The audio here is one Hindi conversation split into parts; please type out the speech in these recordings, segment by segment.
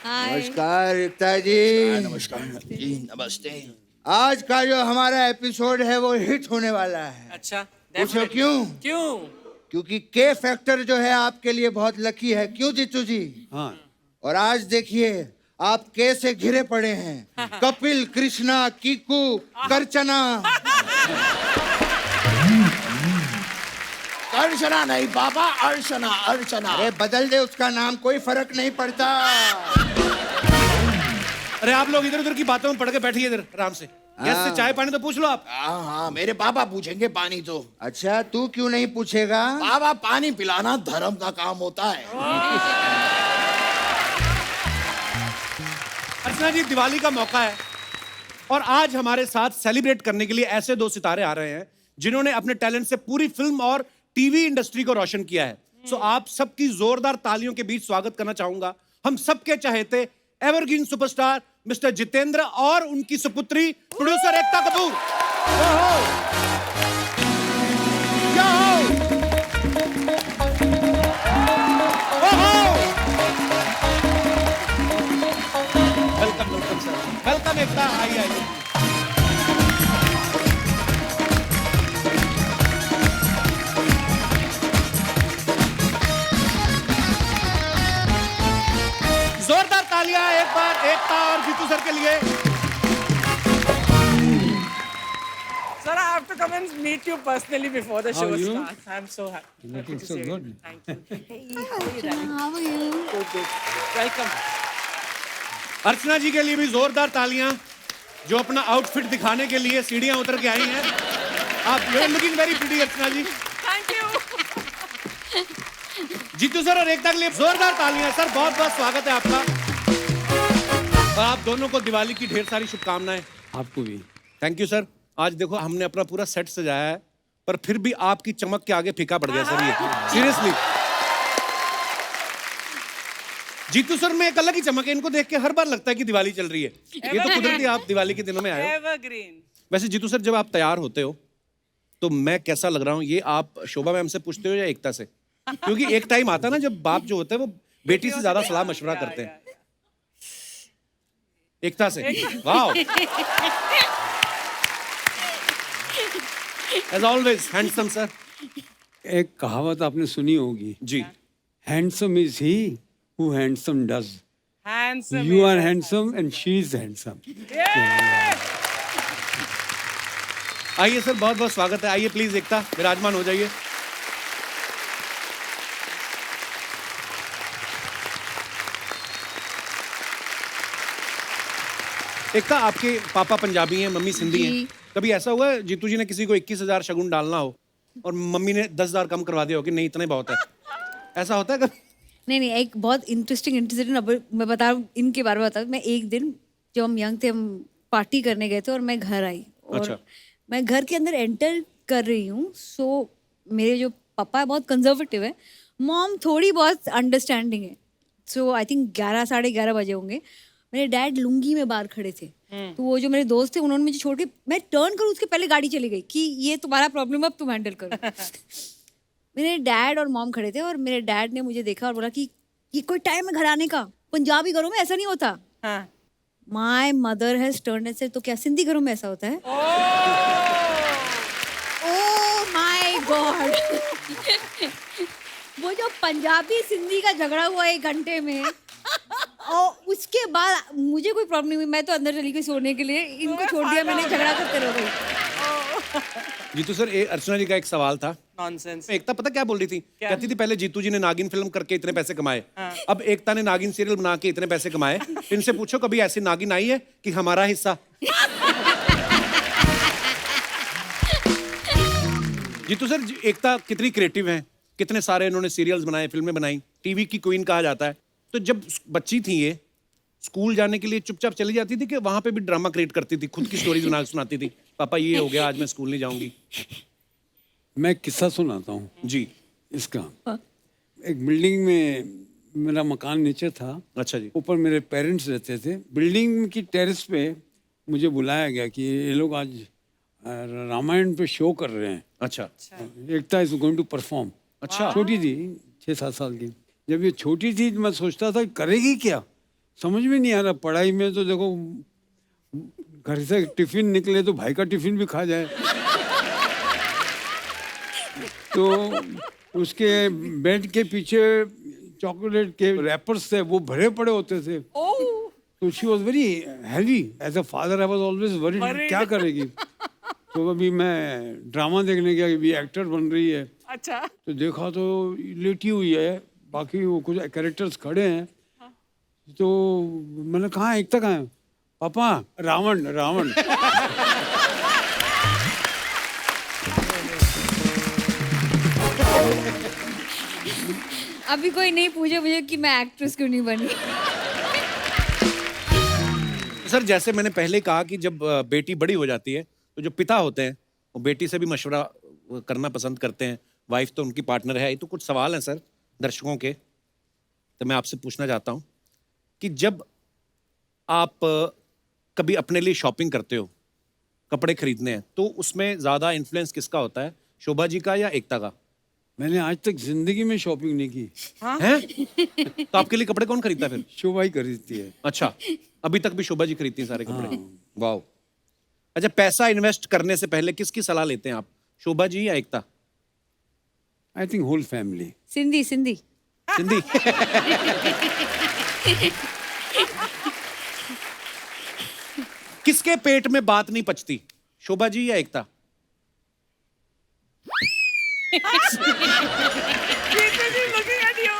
नमस्कार एकता जी। नमस्कार जी, नमस्ते। आज का जो हमारा एपिसोड है वो हिट होने वाला है। अच्छा, पूछो definitely। क्यों? क्यों? क्योंकि के फैक्टर जो है आपके लिए बहुत लकी है। क्यों जीतू जी? हाँ, और आज देखिए आप के से घिरे पड़े हैं। कपिल, कृष्णा, कीकू, करचना। अर्चना नहीं बाबा, अर्चना अर्चना। अरे बदल दे उसका नाम, कोई फर्क नहीं पड़ता। अरे आप लोग इधर उधर की बातों में पड़ के बैठिए इधर आराम से। गेस्ट से चाय पानी तो पूछ लो आप। हाँ हाँ, मेरे बाबा पूछेंगे पानी तो। अच्छा तू क्यों नहीं पूछेगा? बाबा पानी पिलाना धर्म का काम होता है। अर्चना जी, दिवाली का मौका है और आज हमारे साथ सेलिब्रेट करने के लिए ऐसे दो सितारे आ रहे हैं जिन्होंने अपने टैलेंट से पूरी फिल्म और टीवी इंडस्ट्री को रोशन किया है। सो आप सबकी जोरदार तालियों के बीच स्वागत करना चाहूंगा हम सबके चहेते एवरग्रीन सुपरस्टार मिस्टर जितेंद्र और उनकी सुपुत्री producer Ekta Kapoor. Welcome welcome sir, welcome Ekta, आइए आइए। जोरदार तालियां एक बार एकता और जीतू सर के लिए। Sir, I have to come and meet you personally before the show How are you? starts. I'm so happy. Looking to so see good. You. Thank you. Hey, how are you, darling? How are you? Good, good. Welcome. अर्चना जी के लिए भी जोरदार तालियां जो अपना आउटफिट दिखाने के लिए सीढ़ियां उतर के आई हैं। आप you are looking very pretty Archana ji. Thank you. Jeetu sir और एकता के लिए जोरदार तालियां। सर बहुत बहुत स्वागत है आपका और आप दोनों को दिवाली की ढेर सारी शुभकामनाएं। आपको भी। Thank you sir. आज देखो हमने अपना पूरा सेट सजाया है पर फिर भी आपकी चमक के आगे फीका पड़ गया सर ये, सीरियसली। जीतू सर में एक अलग ही चमक है, इनको देख के हर बार लगता है कि दिवाली चल रही है। ये तो कुदरती आप दिवाली के दिनों में आए हो। Evergreen. वैसे जीतू सर जब आप तैयार होते हो तो मैं कैसा लग रहा हूँ ये आप शोभा मैम से पूछते हो या एकता से? क्योंकि एक टाइम आता है ना जब बाप जो होता है वो बेटी से ज्यादा सलाह मशवरा करते हैं। एकता से। Wow, as always handsome sir. एक कहावत आपने सुनी होगी, जी। Handsome is he who handsome does. Handsome. You are is handsome and she is handsome. Yeah. आइए सर, बहुत बहुत स्वागत है। आइए प्लीज एकता, विराजमान हो जाइए। एकता, आपके पापा पंजाबी हैं, मम्मी सिंधी हैं। कभी ऐसा हुआ है जीतू जी ने किसी को 21,000 शगुन डालना हो और मम्मी ने 10,000 कम करवा दिया हो कि नहीं इतना ही बहुत है? ऐसा होता है कभी? नहीं नहीं, एक बहुत इंटरेस्टिंग इंसिडेंट अब मैं बता रहा हूँ, इनके बारे में बता रहा हूँ। मैं एक दिन जब हम यंग थे, हम पार्टी करने गए थे और मैं घर आई और अच्छा। मैं घर के अंदर एंटर कर रही हूँ। सो मेरे जो पापा है बहुत कंजर्वेटिव है, मॉम थोड़ी बहुत अंडरस्टैंडिंग है। सो आई थिंक 11 साढ़े 11 बजे होंगे। मेरे डैड लुंगी में बाहर खड़े थे, तो वो जो मेरे दोस्त थे उन्होंने मुझे छोड़ के, मैं टर्न करूँ उसके पहले गाड़ी चली गई कि ये तुम्हारा प्रॉब्लम अब तुम हैंडल करो। मेरे डैड और मॉम खड़े थे और मेरे डैड ने मुझे देखा और बोला कि ये कोई टाइम है घर आने का, पंजाबी घरों में ऐसा नहीं होता। हाँ. My mother has turn and said, तो क्या सिंधी घरों में ऐसा होता है? Oh my God. वो जो पंजाबी सिंधी का झगड़ा हुआ 1 घंटे में और उसके बाद मुझे कोई प्रॉब्लम नहीं हुई, मैं तो अंदर चली गई सोने के लिए, इनको छोड़ दिया मैंने, झगड़ा करते रह गई। जीतू सर, अर्चना जी का एक सवाल था। Nonsense. एकता पता क्या बोल रही थी? कहती थी पहले जीतू जी ने नागिन फिल्म करके इतने पैसे कमाए, अब एकता ने नागिन सीरियल बना के इतने पैसे कमाए। इनसे पूछो कभी ऐसी नागिन आई है कि हमारा हिस्सा? जीतू सर, एकता कितनी क्रिएटिव है, कितने सारे इन्होंने सीरियल्स बनाए, फिल्में बनाई, टीवी की क्वीन कहा जाता है। तो जब बच्ची थी ये, स्कूल जाने के लिए चुपचाप चली जाती थी कि वहां पे भी ड्रामा क्रिएट करती थी, खुद की स्टोरीज बना के सुनाती थी? पापा ये हो गया, आज मैं स्कूल नहीं जाऊंगी। मैं किस्सा सुनाता हूँ जी। इसका। एक बिल्डिंग में मेरा मकान नीचे था, अच्छा जी। ऊपर मेरे पेरेंट्स रहते थे। बिल्डिंग की टेरेस पे मुझे बुलाया गया कि ये लोग आज रामायण पे शो कर रहे हैं। अच्छा। एकता इज गोइंग टू परफॉर्म। अच्छा। छोटी थी, 6-7 साल की। जब ये छोटी थी तो मैं सोचता था करेगी क्या, समझ में नहीं आ रहा। पढ़ाई में तो देखो, घर से टिफिन निकले तो भाई का टिफिन भी खा जाए। तो उसके बेड के पीछे चॉकलेट के रैपर्स थे, वो भरे पड़े होते थे। Oh, तो she was very heavy. As a father I was always worried, क्या करेगी। तो अभी मैं ड्रामा देखने गया, अभी एक्टर बन रही है, अच्छा. तो देखा तो लेटी हुई है, बाकी वो कुछ कैरेक्टर्स खड़े हैं। तो मैंने कहा एकता कहाँ है? पापा रावण रावण। अभी कोई नहीं पूछे मुझे कि मैं एक्ट्रेस क्यों नहीं बनी। सर जैसे मैंने पहले कहा कि जब बेटी बड़ी हो जाती है तो जो पिता होते हैं वो बेटी से भी मशवरा करना पसंद करते हैं। वाइफ तो उनकी पार्टनर है। ये तो कुछ सवाल हैं सर दर्शकों के, तो मैं आपसे पूछना चाहता हूँ कि जब आप कभी अपने लिए शॉपिंग करते हो, कपड़े खरीदने हैं, तो उसमें ज़्यादा इन्फ्लुएंस किसका होता है, शोभा जी का या एकता का? मैंने आज तक जिंदगी में शॉपिंग नहीं की। हैं? तो आपके लिए कपड़े कौन खरीदता है फिर? शोभा ही खरीदती है। अच्छा, अभी तक भी शोभा जी खरीदती हैं सारे कपड़े? वाह। अच्छा, पैसा इन्वेस्ट करने से पहले किसकी सलाह लेते हैं आप, शोभा जी या Ekta? I think whole family. Sindhi Sindhi Sindhi. किसके पेट में बात नहीं पचती, शोभा जी या एकता? Looking at you.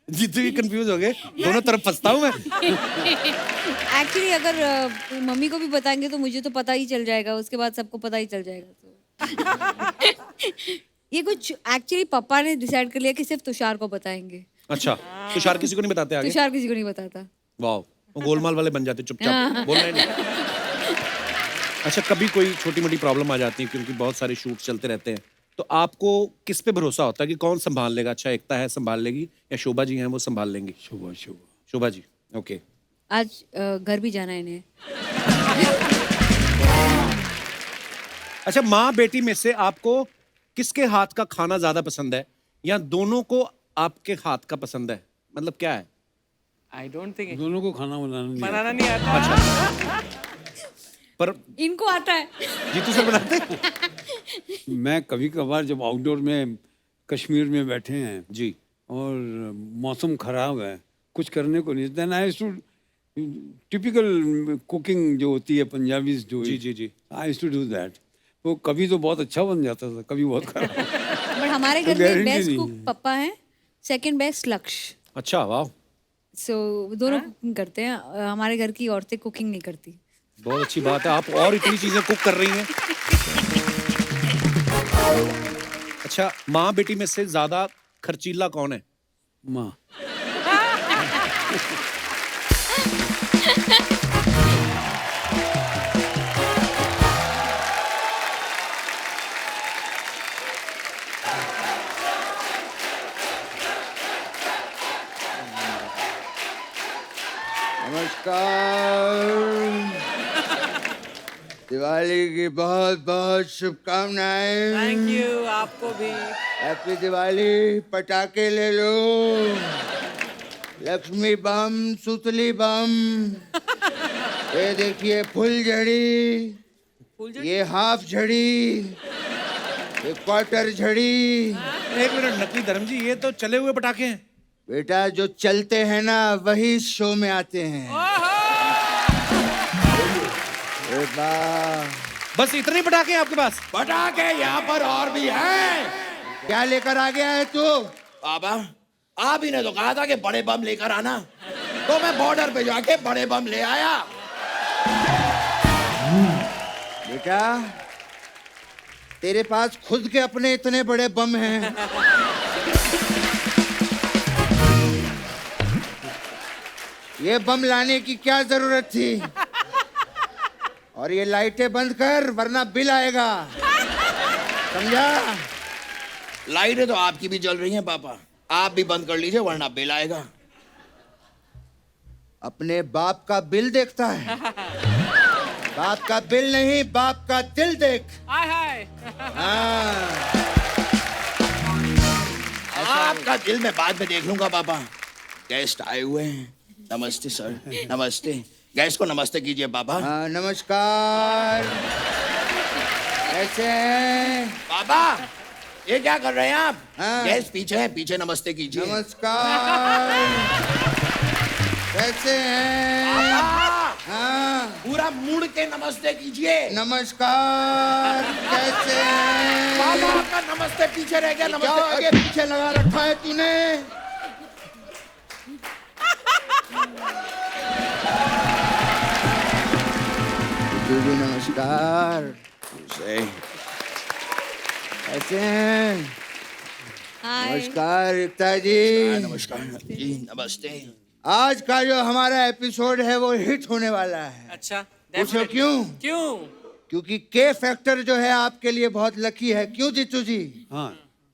जीतू भी कंफ्यूज हो गए, दोनों तरफ फंसता हूं मैं। एक्चुअली अगर मम्मी को भी बताएंगे तो मुझे तो पता ही चल जाएगा, उसके बाद सबको पता ही चल जाएगा। तो ये कुछ एक्चुअली पापा ने डिसाइड कर लिया कि सिर्फ तुषार को बताएंगे। अच्छा, तुषार किसी को नहीं बताते आगे? तुषार किसी को नहीं बताता। वाह, वो गोलमाल वाले बन जाते चुपचाप, बोल रहे नहीं। अच्छा, कभी कोई छोटी मोटी प्रॉब्लम आ जाती है क्योंकि बहुत सारे शूट चलते रहते हैं, तो आपको किस पे भरोसा होता है कि कौन संभाल लेगा? अच्छा, एकता है संभाल लेगी या शोभा जी हैं वो संभाल लेंगी? शोभा शोभा शोभा जी, ओके। आज घर भी जाना है इन्हें। अच्छा, माँ बेटी में से आपको किसके हाथ का खाना ज्यादा पसंद है, या दोनों को आपके हाथ का पसंद है? मतलब क्या है? I don't think दोनों को खाना बनाना नहीं आता. पर इनको आता है। जीतू सर बनाते हैं? मैं कभी कभार जब आउटडोर में कश्मीर में बैठे हैं जी, और मौसम खराब है, कुछ करने को नहीं, then I to typical cooking जो होती है पंजाबी जो, जी जी जी, आई टू डू दैट। वो कभी तो बहुत अच्छा बन जाता था, कभी बहुत खराब। बट हमारे घर में guarantee बेस्ट नहीं कुक है। पापा हैं, सेकंड बेस्ट लक्ष्य। अच्छा, वाह, सो दोनों कुकिंग करते हैं। हमारे घर की औरतें कुकिंग नहीं करती। बहुत अच्छी बात है, आप और इतनी चीजें कुक कर रही हैं। अच्छा, माँ बेटी में से ज्यादा खर्चीला कौन है? माँ। नमस्कार, दिवाली की बहुत बहुत शुभकामनाएं। Thank you, आपको भी. हैप्पी दिवाली। पटाखे ले लो, लक्ष्मी बम, सुतली बम, ये देखिए फुलझड़ी, ये हाफ झड़ी, ये क्वार्टर झड़ी। एक मिनट, नकली धर्म जी, ये तो चले हुए पटाखे हैं। बेटा, जो चलते हैं ना वही शो में आते हैं। ए वाह, बस इतने ही पटाखे हैं आपके पास? पटाखे यहाँ पर और भी हैं। क्या लेकर आ गया है तू? बाबा, आप ही ने तो कहा था कि बड़े बम लेकर आना, तो मैं बॉर्डर पे जाके बड़े बम ले आया। बेटा, तेरे पास खुद के अपने इतने बड़े बम हैं। ये बम लाने की क्या जरूरत थी? और ये लाइटें बंद कर वरना बिल आएगा, समझा? लाइटें तो आपकी भी जल रही हैं पापा, आप भी बंद कर लीजिए वरना बिल आएगा। अपने बाप का बिल देखता है? बाप का बिल नहीं, बाप का दिल देख। Hi, hi. हाँ, आपका दिल मैं बाद में देख लूंगा पापा, गेस्ट आए हुए हैं। नमस्ते सर, नमस्ते। गेस्ट को नमस्ते कीजिए पापा। हाँ, नमस्कार। कैसे हैं? पापा ये क्या कर रहे हैं आप? हाँ। गेस्ट पीछे हैं, पीछे नमस्ते कीजिए। नमस्कार। कैसे हैं? पापा हाँ, पूरा मुड़ के नमस्ते कीजिए। नमस्कार। कैसे हैं? पापा आपका नमस्ते पीछे रह गया। क्या नमस्ते आगे पीछे लगा रखा है तूने? जी नमस्कार। कैसे हैं? हाय। नमस्कार एकता जी। नमस्कार जी, नमस्ते। आज का जो हमारा एपिसोड है वो हिट होने वाला है। अच्छा, पूछो definitely. क्यों? क्यों? क्योंकि के फैक्टर जो है आपके लिए बहुत लकी है। क्यों जीतू जी? हाँ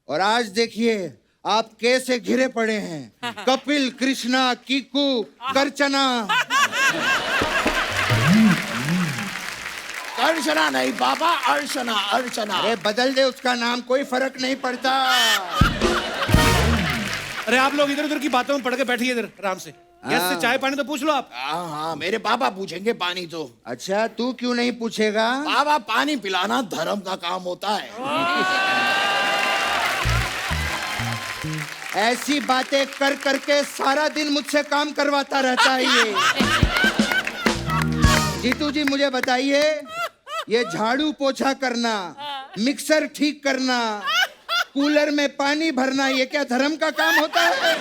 और आज देखिए आप के से घिरे पड़े हैं। कपिल, कृष्णा, कीकू, करचना। अर्चना नहीं पापा, अर्चना, अर्चना। अरे बदल दे उसका नाम, कोई फर्क नहीं पड़ता। अरे आप लोग इधर उधर की बातों में पड़ के बैठिए इधर आराम से। गेस्ट से चाय पानी तो पूछ लो आप। हाँ हाँ, मेरे पापा पूछेंगे पानी तो। अच्छा, तू क्यों नहीं पूछेगा? पापा पानी पिलाना धर्म का काम होता है। ऐसी बातें कर करके सारा दिन मुझसे काम करवाता रहता है ये। जीतू जी मुझे बताइए, ये झाड़ू पोछा करना, मिक्सर ठीक करना, कूलर में पानी भरना, ये क्या धर्म का काम होता है?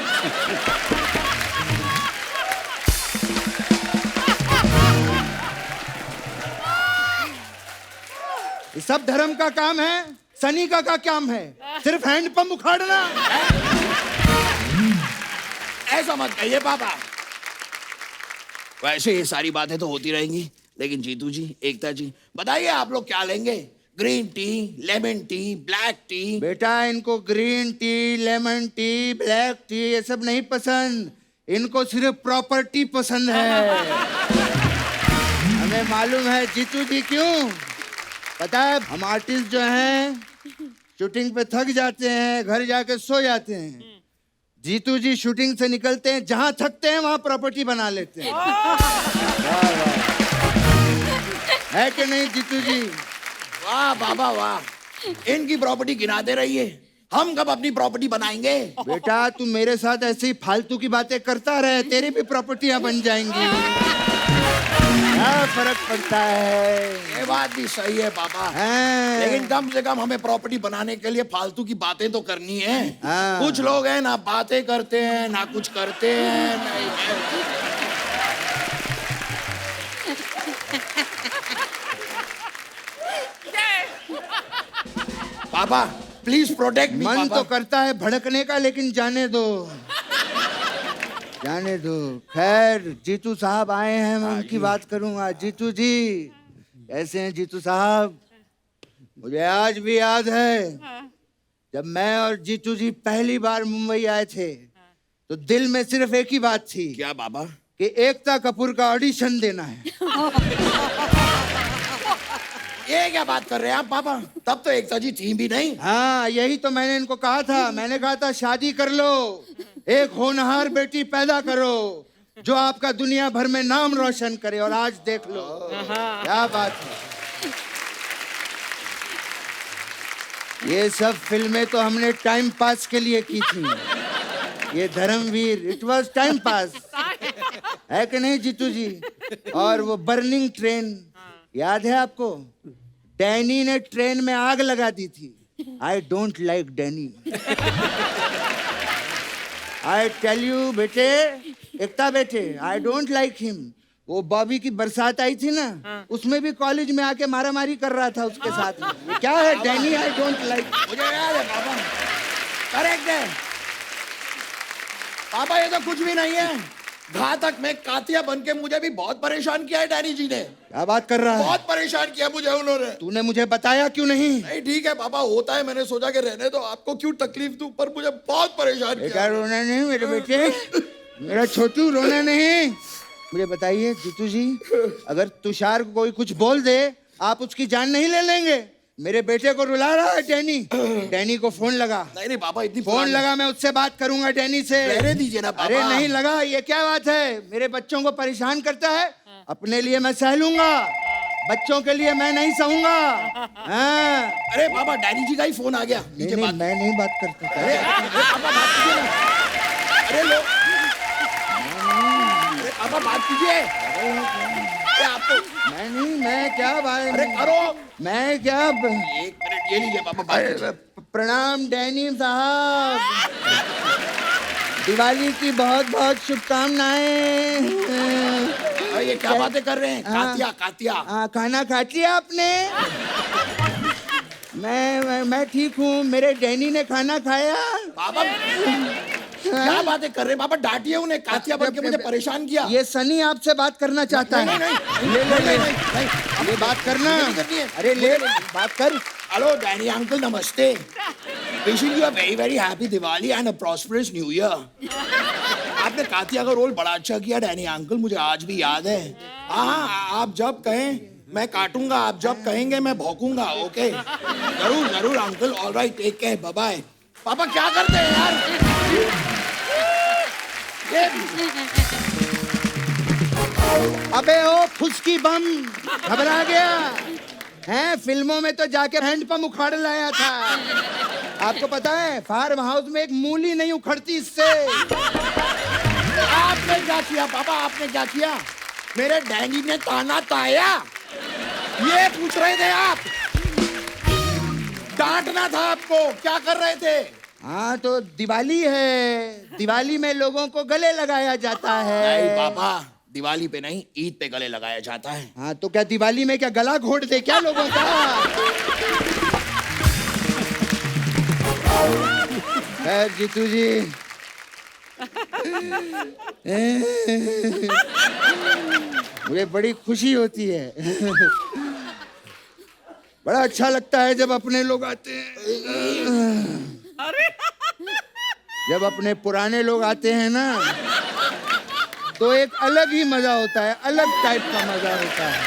ये सब धर्म का काम है। सनी का क्या काम है? सिर्फ हैंडपंप उखाड़ना। ऐसा मत कहिए पापा। वैसे ये सारी बातें तो होती रहेंगी, लेकिन जीतू जी, एकता जी, बताइए आप लोग क्या लेंगे? Green tea, lemon tea, black T? बेटा इनको green tea, lemon tea, black T ये सब नहीं पसंद। इनको सिर्फ प्रॉपर्टी पसंद है। हमें मालूम है जीतू जी क्यों। पता है, हम आर्टिस्ट जो हैं शूटिंग पे थक जाते हैं, घर जाके सो जाते हैं। जीतू जी शूटिंग से निकलते हैं, जहां थकते हैं वहां प्रॉपर्टी बना लेते हैं। वाह वाह, है कि नहीं जीतू जी? वाह बाबा वाह। इनकी प्रॉपर्टी गिनाते रहिए, हम कब अपनी प्रॉपर्टी बनाएंगे? बेटा तू मेरे साथ ऐसे ही फालतू की बातें करता रहे, तेरी भी प्रॉपर्टियां बन जाएंगी। क्या फर्क पड़ता है? ये बात भी सही है पापा। हाँ। लेकिन कम से कम हमें प्रॉपर्टी बनाने के लिए फालतू की बातें तो करनी है। हाँ। कुछ लोग हैं ना बातें करते हैं ना कुछ करते हैं। नहीं, पापा प्लीज प्रोटेक्ट मी। मन तो करता है भड़कने का, लेकिन जाने दो, जाने दो। खैर जीतू साहब आए हैं, मैं उनकी बात करूंगा। जीतू जी कैसे हैं जीतू साहब? मुझे आज भी याद है जब मैं और जीतू जी पहली बार मुंबई आए थे तो दिल में सिर्फ एक ही बात थी। क्या पापा? कि एकता कपूर का ऑडिशन देना है। ये क्या बात कर रहे हैं आप पापा? तब तो एकता जी थी भी नहीं। हाँ यही तो मैंने इनको कहा था। मैंने कहा था शादी कर लो, एक होनहार बेटी पैदा करो जो आपका दुनिया भर में नाम रोशन करे। और आज देख लो क्या बात है। ये सब फिल्में तो हमने टाइम पास के लिए की थी। ये Dharamveer, it was time pass, है कि नहीं जीतू जी? और वो बर्निंग ट्रेन याद है आपको? डैनी ने ट्रेन में आग लगा दी थी। I don't like Danny. I tell you बेटे, एकता बेटे, आई डोंट लाइक हिम। वो बॉबी की बरसात आई थी ना, उसमें भी कॉलेज में आके मारामारी कर रहा था उसके साथ में। क्या है डैनी? I don't like. मुझे याद है पापा, करेक्ट है पापा। ये तो कुछ भी नहीं है। घातक में कातिया बन के मुझे भी बहुत परेशान किया है डैनी जी ने। क्या बात कर रहा है? बहुत परेशान किया मुझे उन्होंने। तूने मुझे बताया क्यों नहीं? नहीं ठीक है पापा, होता है, मैंने सोचा कि रहने दो, आपको क्यों तकलीफ दूं, पर मुझे बहुत परेशान बेटा किया। रोना नहीं मेरे बेटे, मेरा छोटू रोना नहीं। मुझे बताइए जीतू जी, अगर तुषार को कोई कुछ बोल दे, आप उसकी जान नहीं ले लेंगे? मेरे बेटे को रुला रहा है डैनी। डैनी को फोन लगा। नहीं नहीं पापा, इतनी फोन लगा, मैं उससे बात करूंगा डैनी से। रहने दीजिए ना पापा। अरे नहीं लगा, ये क्या बात है? मेरे बच्चों को परेशान करता है। अपने लिए मैं सह लूंगा, बच्चों के लिए मैं नहीं सहूंगा। हाँ। अरे पापा, डैनी जी का ही फोन आ गया। नहीं, नीचे नहीं, बात। मैं नहीं बात करता। अरे पापा बात कीजिए ना। अरे लो, अरे पापा बात कीजिए। अरे आपको मैं क्या बात? अरे करो। मैं क्या एक मिनट ये लीजिए पापा, बात कीजिए। प्रणाम डैनी साहब, दिवाली की बहुत बहुत शुभकामनाएं। अरे ये क्या बातें कर रहे हैं? Katya Katya. खाना खा लिया आपने? मैं ठीक हूँ। मेरे डैनी ने खाना खाया। पापा क्या बातें कर रहे हैं? पापा डांटिए उन्हें, कातिया बन के मुझे परेशान किया। ये सनी आपसे बात करना चाहता है। नहीं, ये बात करना। नहीं करनी है। अरे ले बात कर। हेलो डैनी अंकल, नमस्ते। Wishing you a very very happy Diwali and a prosperous new year. आपने कातिया का रोल बड़ा अच्छा किया डैनी अंकल, मुझे आज भी याद है। हाँ, आप जब कहें मैं काटूंगा, आप जब कहेंगे मैं भौंकूंगा। ओके, जरूर जरूर uncle. Alright, take care, bye bye. पापा क्या करते हैं यार? अबे ओ फुसकी बम, घबरा गया हैं? फिल्मों में तो जाके हैंडपंप उखाड़ लाया था। आपको पता है फार्म हाउस में एक मूली नहीं उखड़ती इससे। आपने क्या किया पापा? आपने क्या किया? मेरे डैनी ने ताना ताया, ये पूछ रहे थे आप? डांटना था आपको, क्या कर रहे थे? हाँ तो दिवाली है, दिवाली में लोगों को गले लगाया जाता है। नहीं पापा, दिवाली पे नहीं, ईद पे गले लगाया जाता है। हाँ तो क्या दिवाली में क्या गला घोट दे क्या लोगों का? खैर जीतू जी, मुझे बड़ी खुशी होती है। बड़ा अच्छा लगता है जब अपने लोग आते हैं। जब अपने पुराने लोग आते हैं ना, तो एक अलग ही मजा होता है, अलग टाइप का मजा होता है।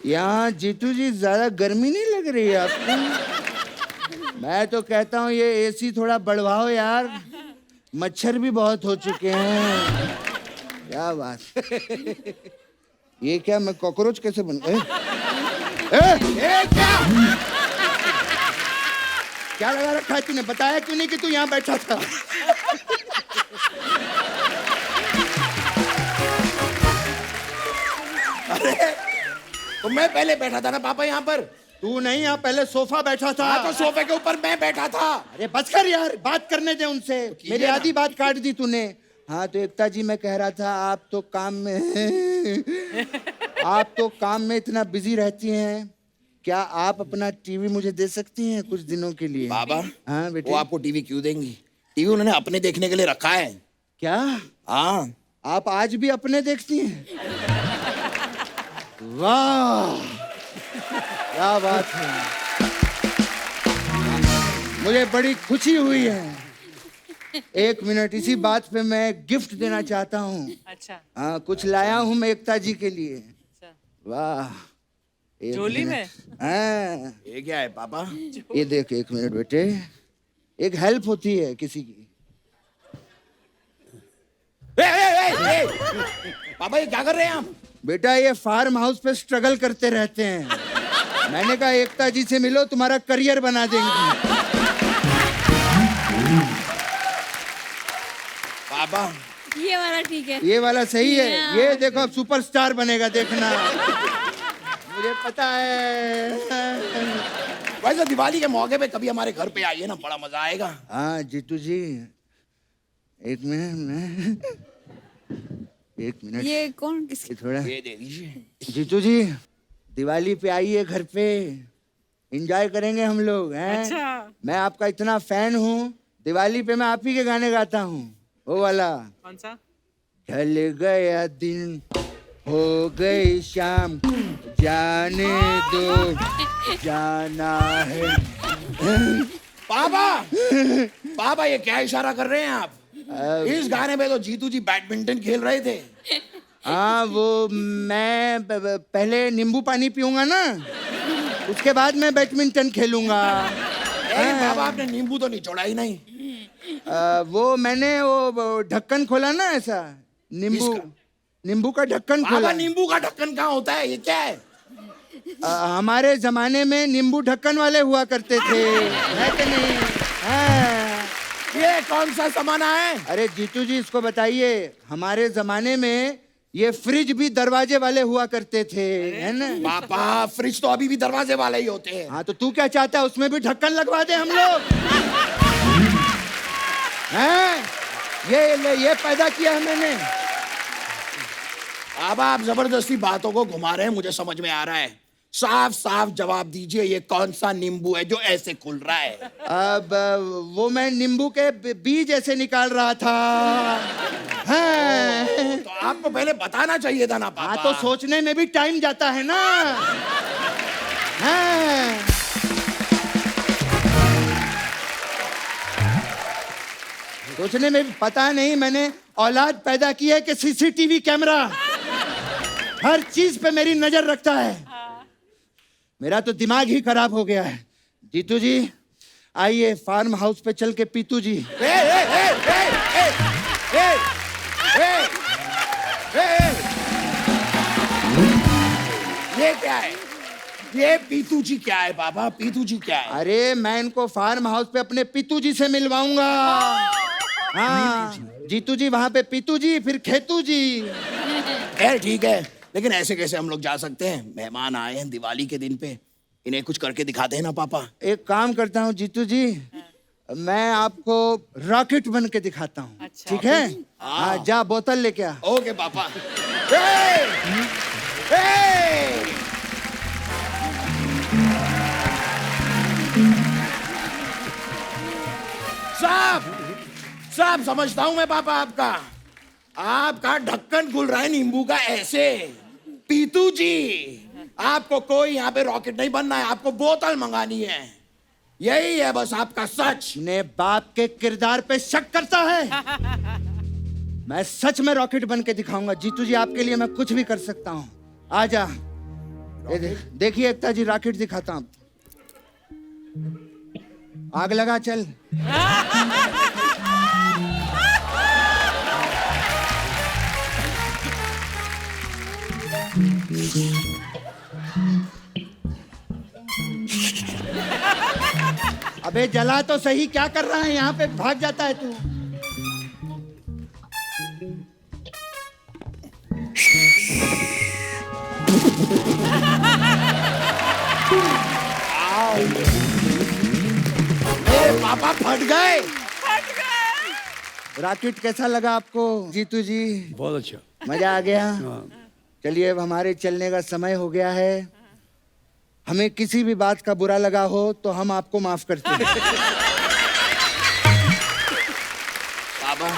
यहाँ जीतू जी ज्यादा गर्मी नहीं लग रही है आपको? मैं तो कहता हूँ ये एसी थोड़ा बढ़वाओ यार, मच्छर भी बहुत हो चुके हैं। क्या बात? ये क्या, मैं कॉकरोच कैसे बन गए? क्या लगा रखा है तूने? बताया क्यों नहीं कि तू यहाँ बैठा था? अरे तो मैं पहले बैठा था ना पापा यहाँ पर। तू नहीं, यहाँ पहले सोफा बैठा था। हाँ तो सोफे के ऊपर मैं बैठा था। अरे बस कर यार, बात करने दे उनसे। मेरी ना। आधी बात काट दी तूने। हाँ तो एकता जी, मैं कह रहा था आप तो काम में आप तो काम में इतना बिजी रहती हैं, क्या आप अपना टीवी मुझे दे सकती हैं कुछ दिनों के लिए? बाबा हाँ बेटे। वो आपको टीवी क्यों देंगी? टीवी उन्होंने अपने देखने के लिए रखा है। क्या हाँ, आप आज भी अपने देखती हैं? वाह क्या बात है, मुझे बड़ी खुशी हुई है। एक मिनट, इसी बात पे मैं गिफ्ट देना चाहता हूँ। अच्छा। हाँ कुछ लाया हूँ मैं एकता जी के लिए। अच्छा। वाह, एक झोली में? मिनट। हाँ ये क्या है पापा? ये देख, एक मिनट बेटे, एक हेल्प होती है किसी की। ए! पापा ये क्या कर रहे हैं आप? बेटा ये फार्म हाउस पे स्ट्रगल करते रहते हैं। मैंने कहा एकता जी से मिलो, तुम्हारा करियर बना देंगे। पापा ये वाला ठीक है। ये वाला सही है। ये देखो अब सुपरस्टार बनेगा, देखना। मुझे पता है। वैसे दिवाली के मौके पे कभी हमारे घर पे आइए ना, बड़ा मजा आएगा। हाँ जीतू जी, एक मिनट, एक मिनट। ये कौन किसकी? थोड़ा ये दे दीजिए। जीतू जी, दिवाली पे आइए घर पे, एंजॉय करेंगे हम लोग हैं। अच्छा। मैं आपका इतना फैन हूँ, दिवाली पे मैं आप ही के गाने गाता हूँ। वो वाला, कौन सा? ढल गया दिन हो गई शाम, जाने दो जाना है। पापा पापा ये क्या इशारा कर रहे हैं आप? इस गाने में तो जीतू जी बैडमिंटन खेल रहे थे। हाँ वो मैं पहले नींबू पानी पीऊंगा ना, उसके बाद मैं बैडमिंटन खेलूंगा। बाबा आपने नींबू तो निचोड़ा ही नहीं। वो मैंने वो ढक्कन खोला ना, ऐसा नींबू का ढक्कन खोला। बाबा नींबू का ढक्कन कहाँ होता है, ये क्या है? हमारे जमाने में नींबू ढक्कन वाले हुआ करते थे, है कि नहीं? हाँ। ये कौन सा जमाना है? अरे जीतू जी इसको बताइए, हमारे जमाने में ये फ्रिज भी दरवाजे वाले हुआ करते थे, है ना? पापा फ्रिज तो अभी भी दरवाजे वाले ही होते हैं। हाँ तो तू क्या चाहता है, उसमें भी ढक्कन लगवा दे हम लोग? हैं? ये पैदा किया है मैंने। अब आप जबरदस्ती बातों को घुमा रहे हैं, मुझे समझ में आ रहा है। साफ साफ जवाब दीजिए, ये कौन सा नींबू है जो ऐसे खुल रहा है? अब वो मैं नींबू के बीज ऐसे निकाल रहा था। हाँ। तो आपको पहले बताना चाहिए था ना पापा। हाँ तो सोचने में भी टाइम जाता है ना। हाँ। सोचने में भी, पता नहीं मैंने औलाद पैदा की है कि सीसीटीवी कैमरा हर चीज पे मेरी नजर रखता है। मेरा तो दिमाग ही खराब हो गया है। जीतू जी आइए फार्म हाउस पे चल के पीतू जी। ये क्या है? ये पीतू जी क्या है बाबा? पीतू जी क्या है? अरे मैं इनको फार्म हाउस पे अपने पीतू जी से मिलवाऊंगा। हाँ जीतू जी वहां पे पीतू जी, फिर खेतू जी। खैर ठीक है, लेकिन ऐसे कैसे हम लोग जा सकते हैं? मेहमान आए हैं दिवाली के दिन पे, इन्हें कुछ करके दिखाते हैं ना पापा। एक काम करता हूँ जीतू जी, मैं आपको रॉकेट बन के दिखाता हूँ। ठीक है? हाँ जा बोतल लेके आ। ओके पापा। साहब समझता हूँ मैं पापा आपका ढक्कन खुल रहा है नींबू का ऐसे। पीतू जी आपको कोई यहाँ पे रॉकेट नहीं बनना है, आपको बोतल मंगानी है। यही है बस आपका सच। ने बाप के किरदार पे शक करता है। मैं सच में रॉकेट बन के दिखाऊंगा जीतू जी, आपके लिए मैं कुछ भी कर सकता हूँ। आजा देखिए एकता जी, रॉकेट दिखाता हूँ। आग लगा चल। अबे जला तो सही, क्या कर रहा है यहाँ पे, भाग जाता है तू। मेरे पापा फट गए। रॉकेट कैसा लगा आपको जीतू जी? बहुत अच्छा। मजा आ गया? हाँ। चलिए अब हमारे चलने का समय हो गया है। हमें किसी भी बात का बुरा लगा हो तो हम आपको माफ करते हैं। पापा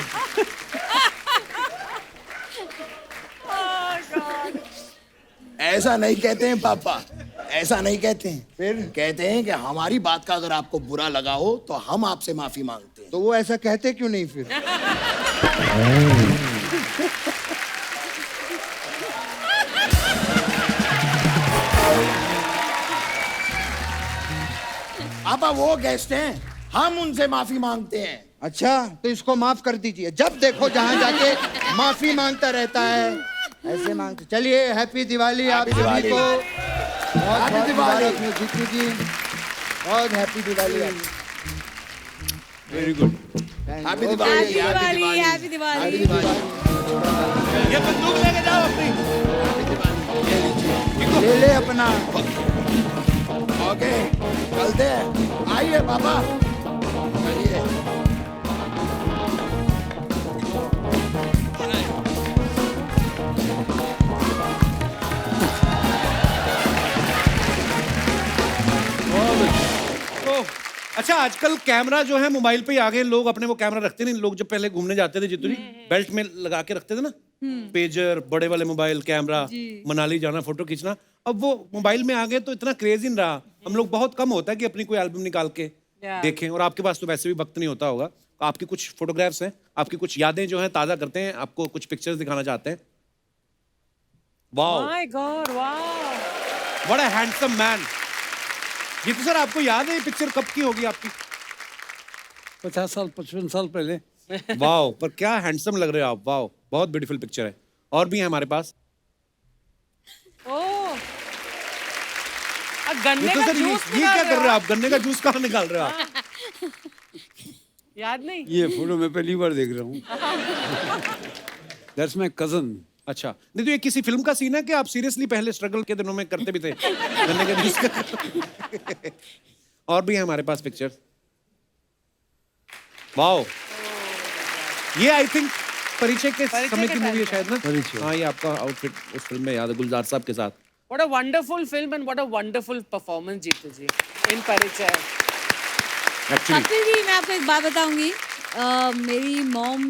ऐसा नहीं कहते हैं पापा, ऐसा नहीं कहते हैं। फिर कहते हैं कि हमारी बात का अगर आपको बुरा लगा हो तो हम आपसे माफी मांगते हैं। तो वो ऐसा कहते क्यों नहीं फिर? पापा वो गेस्ट हैं, हम उनसे माफी मांगते हैं। अच्छा तो इसको माफ कर दीजिए, जब देखो जहां जाके माफी मांगता रहता है, ऐसे मांगते। चलिए हैप्पी दिवाली आप सभी दिवाली। को। बहुत बहुत दिवाली। मुबारक हो जीतू जी, बहुत happy Diwali. Very good. Happy Diwali. Happy Diwali. Happy Diwali. Happy Diwali. ये बंदूक लेके जाओ अपनी। ले ले अपना। ओके चलते हैं। आइए पापा चलिए। तो अच्छा आजकल कैमरा जो है मोबाइल पे ही आ गए। लोग अपने वो कैमरा रखते नहीं। लोग जब पहले घूमने जाते थे जितनी बेल्ट में लगा के रखते थे ना, पेजर, बड़े वाले मोबाइल, कैमरा, मनाली जाना, फोटो खींचना। अब वो मोबाइल में आ गए तो इतना क्रेज ही नहीं रहा। हम लोग बहुत कम होता है कि अपनी कोई एल्बम निकाल के Yeah. देखें, और आपके पास तो वैसे भी वक्त नहीं होता होगा, तो आपकी कुछ फोटोग्राफ्स हैं, आपकी कुछ यादें जो हैं ताज़ा करते हैं, आपको कुछ पिक्चर्स दिखाना चाहते हैं। Wow, My God, wow. What a handsome man. Jeetu sir, आपको याद है ये पिक्चर कब की होगी आपकी? 50 साल 55 साल पहले। वाओ, पर क्या हैंडसम लग रहे हो आप। वाओ, बहुत ब्यूटीफुल पिक्चर है। और भी है हमारे पास। Oh. गन्ने जीतू का सर, जूस ये क्या कर रहे हो आप? गन्ने का जूस कहाँ निकाल रहे हो आप? याद नहीं? ये फोटो मैं पहली बार देख रहा हूँ। That's my cousin. अच्छा, नहीं तो ये किसी फिल्म का सीन है कि आप सीरियसली पहले स्ट्रगल के दिनों में करते भी थे गन्ने के जूस का? और भी है हमारे पास पिक्चर। वाओ, ये आई थिंक परिचय के परिचय समय के की मूवी है टाइम शायद ना? परिचय। हाँ, ये आपका आउटफिट उस फिल्म में याद है, गुलजार साहब के साथ। What a wonderful film and what a wonderful performance, Jeetu ji, in परिचय. एक्चुअली कपिल जी, मैं आपको एक बात बताऊंगी। मेरी मॉम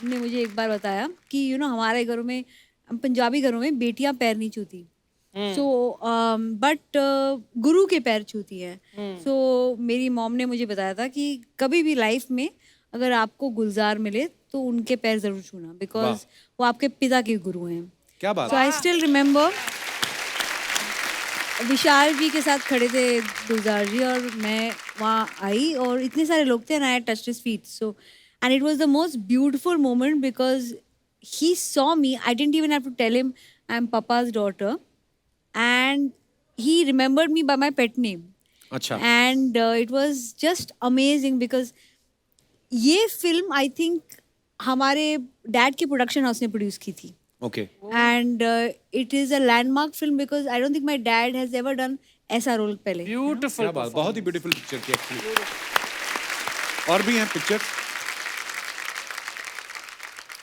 ने मुझे एक बार बताया कि हमारे घरों में, हम पंजाबी घरों में बेटियां पैर नहीं छूती, सो बट गुरु के पैर छूती हैं। सो मेरी मॉम ने मुझे बताया था कि कभी भी लाइफ में अगर आपको गुलजार मिले तो उनके पैर जरूर छूना, बिकॉज वो आपके पिता के गुरु हैं। क्या बात सो है। आई स्टिल रिमेम्बर विशाल जी के साथ खड़े थे गुलजार जी, और मैं वहाँ आई और इतने सारे लोग थे, and I touched his feet, so and it was the most beautiful moment because he saw me, I didn't even have to tell him I am papa's daughter, and he remembered me by my pet name. अच्छा, and it was just amazing because ये फिल्म आई थिंक हमारे डैड के प्रोडक्शन हाउस ने प्रोड्यूस की थी, okay. and it is a landmark film because I don't think my dad has ever done ऐसा रोल पहले। Beautiful क्या बात, बहुत ही ब्यूटीफुल पिक्चर थी एक्चुअली। और भी हैं पिक्चर।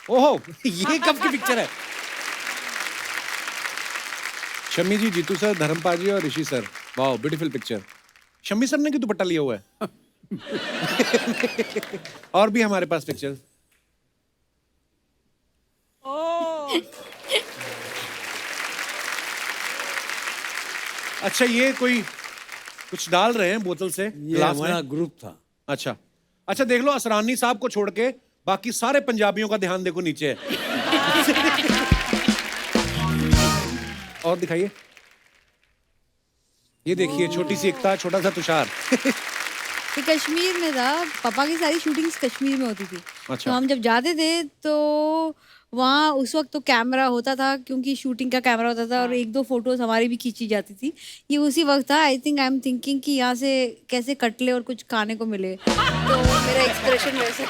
ओहो, ये कब की पिक्चर है? शम्मी जी, जीतू सर, धर्मपाल जी और Rishi sir. Wow, beautiful picture. Shammi sir ने क्यों दुपट्टा लिया हुआ है? और भी हमारे पास पिक्चर। Oh. अच्छा, ये कोई कुछ डाल रहे हैं बोतल से ये ग्लास हमारा में? ग्रुप था। अच्छा अच्छा, देख लो, असरानी साहब को छोड़ के बाकी सारे पंजाबियों का ध्यान देखो नीचे है। और दिखाइए, ये देखिए, छोटी सी एकता, छोटा सा तुषार। ये कश्मीर में था, पापा की सारी शूटिंग्स कश्मीर में होती थी। अच्छा। तो हम जब जाते थे तो वहाँ उस वक्त तो कैमरा होता था, क्योंकि शूटिंग का कैमरा होता था, और एक दो फोटोज हमारी भी खींची जाती थी। ये उसी वक्त था, I think I am thinking कि यहाँ से कैसे कट ले और कुछ खाने को मिले, तो मेरा एक्सप्रेशन वैसा।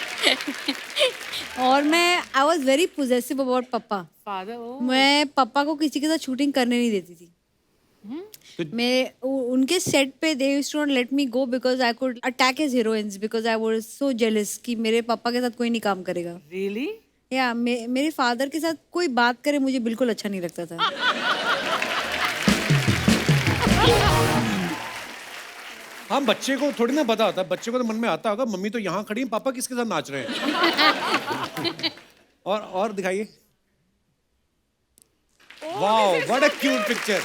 और मैं I was very possessive about papa. Father, oh. मैं पापा को किसी के साथ शूटिंग करने नहीं देती थी। मैं उनके सेट पे they used to not let me go because I could attack his heroines because I was so jealous कि मेरे पापा के साथ कोई नहीं काम करेगा। Really? या मेरे फादर के साथ कोई बात करे मुझे बिल्कुल अच्छा नहीं लगता था। हाँ, बच्चे को थोड़ी ना पता होता, बच्चे को तो मन में आता होगा, मम्मी तो यहाँ खड़ी है, पापा किसके साथ नाच रहे हैं। और दिखाइए। Wow, what a cute picture.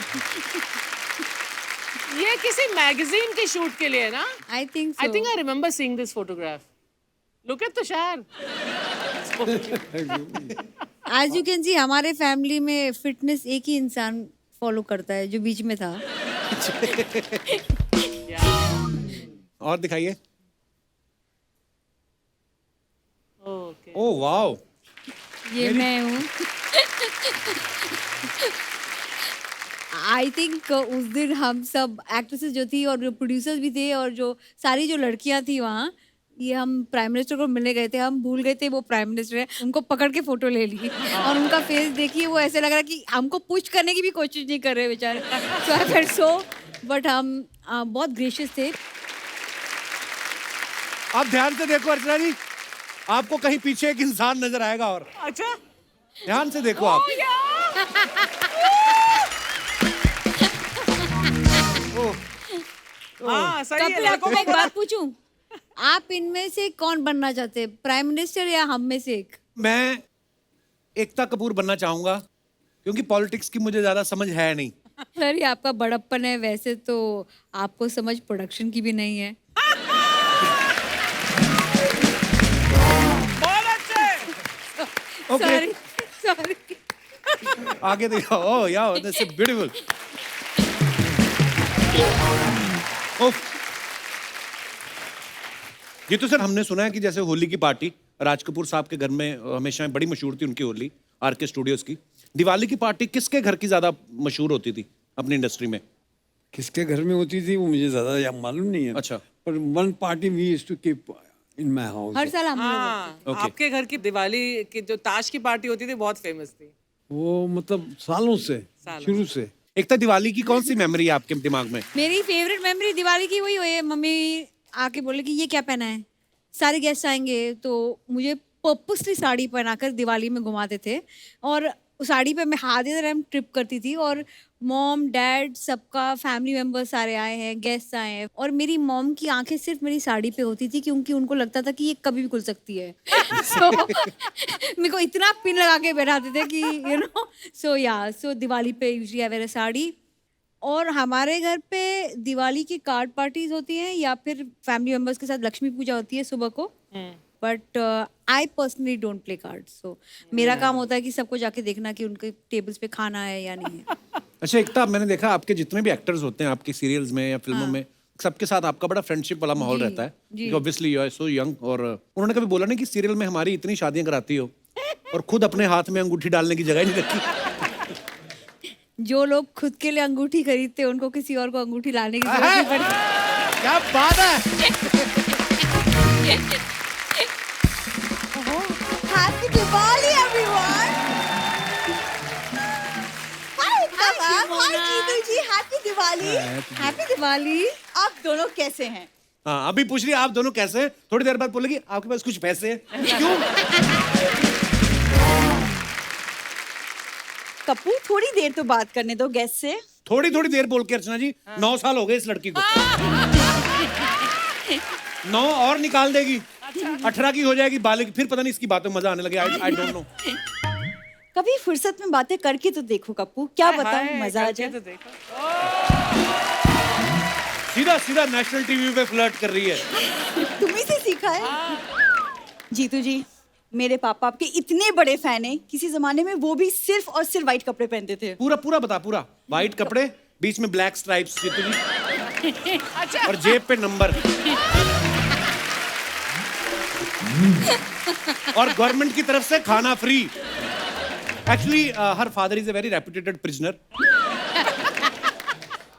ये किसी मैगजीन के शूट के लिए ना? I think I think I remember seeing this photograph. Look at Tushar. As you can see हमारे फैमिली में फिटनेस एक ही इंसान फॉलो करता है जो बीच में था। और दिखाइए। Okay. ओह वाओ, ये मैं हूँ। आई थिंक उस दिन हम सब एक्ट्रेसेस जो थी और जो प्रोड्यूसर्स भी थे और जो सारी जो लड़कियां थी वहाँ, ये हम प्राइम मिनिस्टर को मिलने गए थे, हम भूल गए थे वो प्राइम मिनिस्टर है, उनको पकड़ के फोटो ले ली और उनका फेस देखिए, वो ऐसे लग रहा कि हमको पुश करने की भी कोशिश नहीं कर रहे बेचारे। सो आई फेल्ट सो, बट हम बहुत ग्रेशियस थे। आप ध्यान से देखो अर्चना जी, आपको कहीं पीछे एक इंसान नजर आएगा, और अच्छा। ध्यान से देखो आप। हाँ, सही है। कपिल, आपको मैं एक बात पूछूं, आप इनमें से कौन बनना चाहते हैं, प्राइम मिनिस्टर या हम में से एक? मैं एकता कपूर बनना चाहूंगा, क्योंकि पॉलिटिक्स की मुझे ज्यादा समझ है नहीं। सर, ये आपका बड़प्पन है, वैसे तो आपको समझ प्रोडक्शन की भी नहीं है। Okay. सॉरी आगे देखो, ओह यार दैट्स ब्यूटीफुल। ये तो सर हमने सुना है कि जैसे होली की पार्टी राज कपूर साहब के घर में हमेशा बड़ी मशहूर थी उनकी होली, आरके स्टूडियोज की। दिवाली की पार्टी किसके घर की ज्यादा मशहूर होती थी अपनी इंडस्ट्री में? किसके घर में होती थी वो मुझे ज्यादा मालूम नहीं है। अच्छा। पर one party we used to keep in my house. हर साल हम लोग हाँ, Okay. आपके घर की दिवाली की जो ताश की पार्टी होती थी बहुत फेमस थी। वो मतलब सालों से, शुरू से। एकता, दिवाली की कौन सी मेमोरी है आपके दिमाग में? मेरी फेवरेट मेमोरी दिवाली की वही है, मम्मी आके बोले कि ये क्या पहना है, सारे गेस्ट आएंगे तो मुझे पर्पसली साड़ी पहनाकर दिवाली में घुमाते थे और उस साड़ी पे मैं हाथ इधर हम ट्रिप करती थी और मॉम डैड सबका फैमिली मेम्बर सारे आए हैं, गेस्ट आए हैं और मेरी मॉम की आंखें सिर्फ मेरी साड़ी पे होती थी क्योंकि उनको लगता था कि ये कभी भी खुल सकती है। सो मेरे को इतना पिन लगा के बैठाते थे कि यू नो सो दिवाली पे यूजुअली आई वेयर अ साड़ी। और हमारे घर पे दिवाली की कार्ड पार्टीज होती हैं या फिर फैमिली मेम्बर्स के साथ लक्ष्मी पूजा होती है सुबह को। But I personally don't play card, so मेरा काम होता है कि सबको जाके देखना कि उनके टेबल्स पे खाना है या नहीं है। अच्छा एकता, मैंने देखा आपके जितने भी एक्टर्स होते हैं आपकी सीरियल्स में या फिल्मों में, सबके साथ आपका बड़ा फ्रेंडशिप वाला माहौल जी, रहता है। जी। Obviously you are so young. और उन्होंने कभी बोला नहीं कि सीरियल में हमारी इतनी शादियां कराती हो और खुद अपने हाथ में अंगूठी डालने की जगह ही नहीं रखी? जो लोग खुद के लिए अंगूठी खरीदते हैं उनको किसी और को अंगूठी लाने की जरूरत नहीं पड़ती। क्या बात है। Happy Diwali, everyone! Hi, ma'am. Hi, Jeetu ji. Happy Diwali. Happy Diwali. आप दोनों कैसे हैं? हाँ, अभी पूछ रही है आप दोनों कैसे हैं, थोड़ी देर बाद बोलेगी आपके पास कुछ पैसे हैं। क्यों? कपूर, थोड़ी देर तो बात करने दो गेस्ट से. थोड़ी थोड़ी देर बोल के अर्चना जी, 9 साल हो गए इस लड़की को। 9 और निकाल देगी, 18 की हो जाएगी बालिग, फिर पता नहीं इसकी बातों में मजा आने लगे। I don't know. कभी फुर्सत में बातें करके तो देखो कपूर, क्या बताऊं, हाय, मजा आ करके जाए. तो देखो। सीधा सीधा नेशनल टीवी पे फ्लर्ट कर रही है। तुम्ही से सीखा है. जीतू जी, मेरे पापा आपके इतने बड़े फैन हैं, किसी जमाने में वो भी सिर्फ और सिर्फ व्हाइट कपड़े पहनते थे. पूरा पूरा बता, पूरा व्हाइट कपड़े, बीच में ब्लैक स्ट्राइप्स, जीतू जी, और जेब पे नंबर, और गवर्नमेंट की तरफ से खाना free. Actually her father is a very reputed prisoner.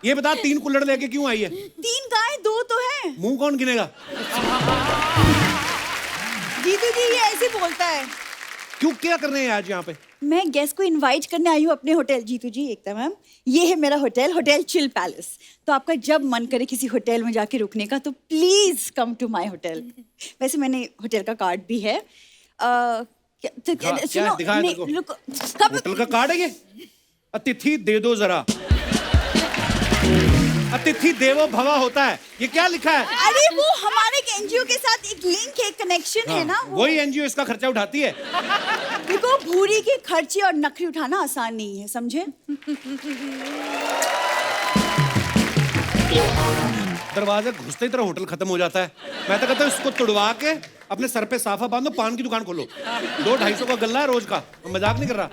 ये बता 3 कुल्हड़ लेके क्यों आई है? 3 गाय 2 तो है. मुंह कौन गिनेगा? जीतू जी ये ऐसे बोलता है. क्यों, क्या कर रहे हैं आज यहाँ पे? मैं गेस्ट को इनवाइट करने आई हूँ अपने होटल. जीतू जी, एकता मैम, ये है मेरा होटल, होटल चिल पैलेस. तो आपका जब मन करे किसी होटल में जाके रुकने का तो please come to my hotel. वैसे मैंने होटल का कार्ड भी है. क्या दिखाया तेरे को? होटल का कार्ड है ये? अतिथि दे दो जरा। अतिथि देवो भवा होता है, ये क्या लिखा है? अरे वो हमारे एक एनजीओ के साथ एक लिंक है, कनेक्शन है ना. वही एनजीओ इसका खर्चा उठाती है। देखो, भूरी के खर्चे और नखरी उठाना आसान नहीं है, समझे. दरवाजा घुसते ही तरह होटल खत्म हो जाता है। मैं तो कहता हूँ इसको तुड़वा के अपने सर पे साफा बांधो, पान की दुकान खोलो। 200-250 का गल्ला है रोज का, मजाक नहीं कर रहा।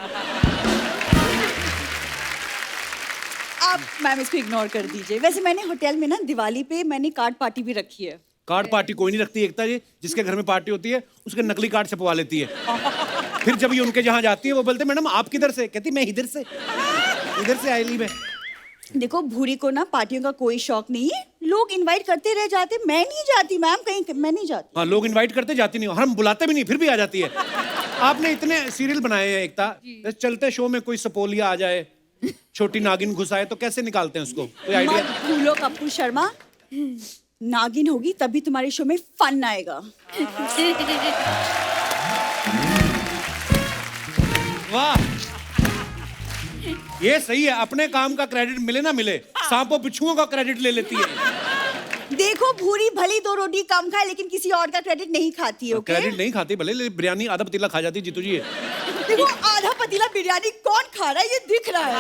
आप मैम इसको इग्नोर कर दीजिए. वैसे मैंने होटल में ना दिवाली पे मैंने कार्ड पार्टी भी रखी है. कार्ड पार्टी कोई नहीं रखती एकता जी, जिसके घर में पार्टी होती है उसके नकली कार्ड छपवा लेती है। फिर जब ये उनके जहाँ जाती है वो बोलते मैडम आप किधर से? कहती मैं इधर से आई ली मैं। देखो, भूरी को ना पार्टियों का कोई शौक नहीं है. लोग इनवाइट करते रह जाते, मैं नहीं जाती मैम कहीं, मैं नहीं जाती. हाँ, लोग इनवाइट करते जाती नहीं, हम बुलाते भी नहीं फिर भी आ जाती है। आपने इतने सीरियल बनाए हैं एकता, चलते शो में कोई सपोलिया आ जाए, छोटी नागिन घुस आए तो कैसे निकालते हैं उसको? कोई आइडिया? मत भूलो कपूर शर्मा, नागिन होगी तभी तुम्हारे शो में फन आएगा. वाह, ये सही है। अपने काम का क्रेडिट मिले ना मिले, सांपों बिच्छुओं का क्रेडिट ले लेती है। देखो, भूरी भली 2 रोटी कम खाए लेकिन किसी और का क्रेडिट नहीं खाती है. ओके, क्रेडिट नहीं खाती भले, लेकिन बिरयानी आधा पतीला खा जाती जीतू जी। देखो, आधा पतीला बिरयानी कौन खा रहा है ये दिख रहा है.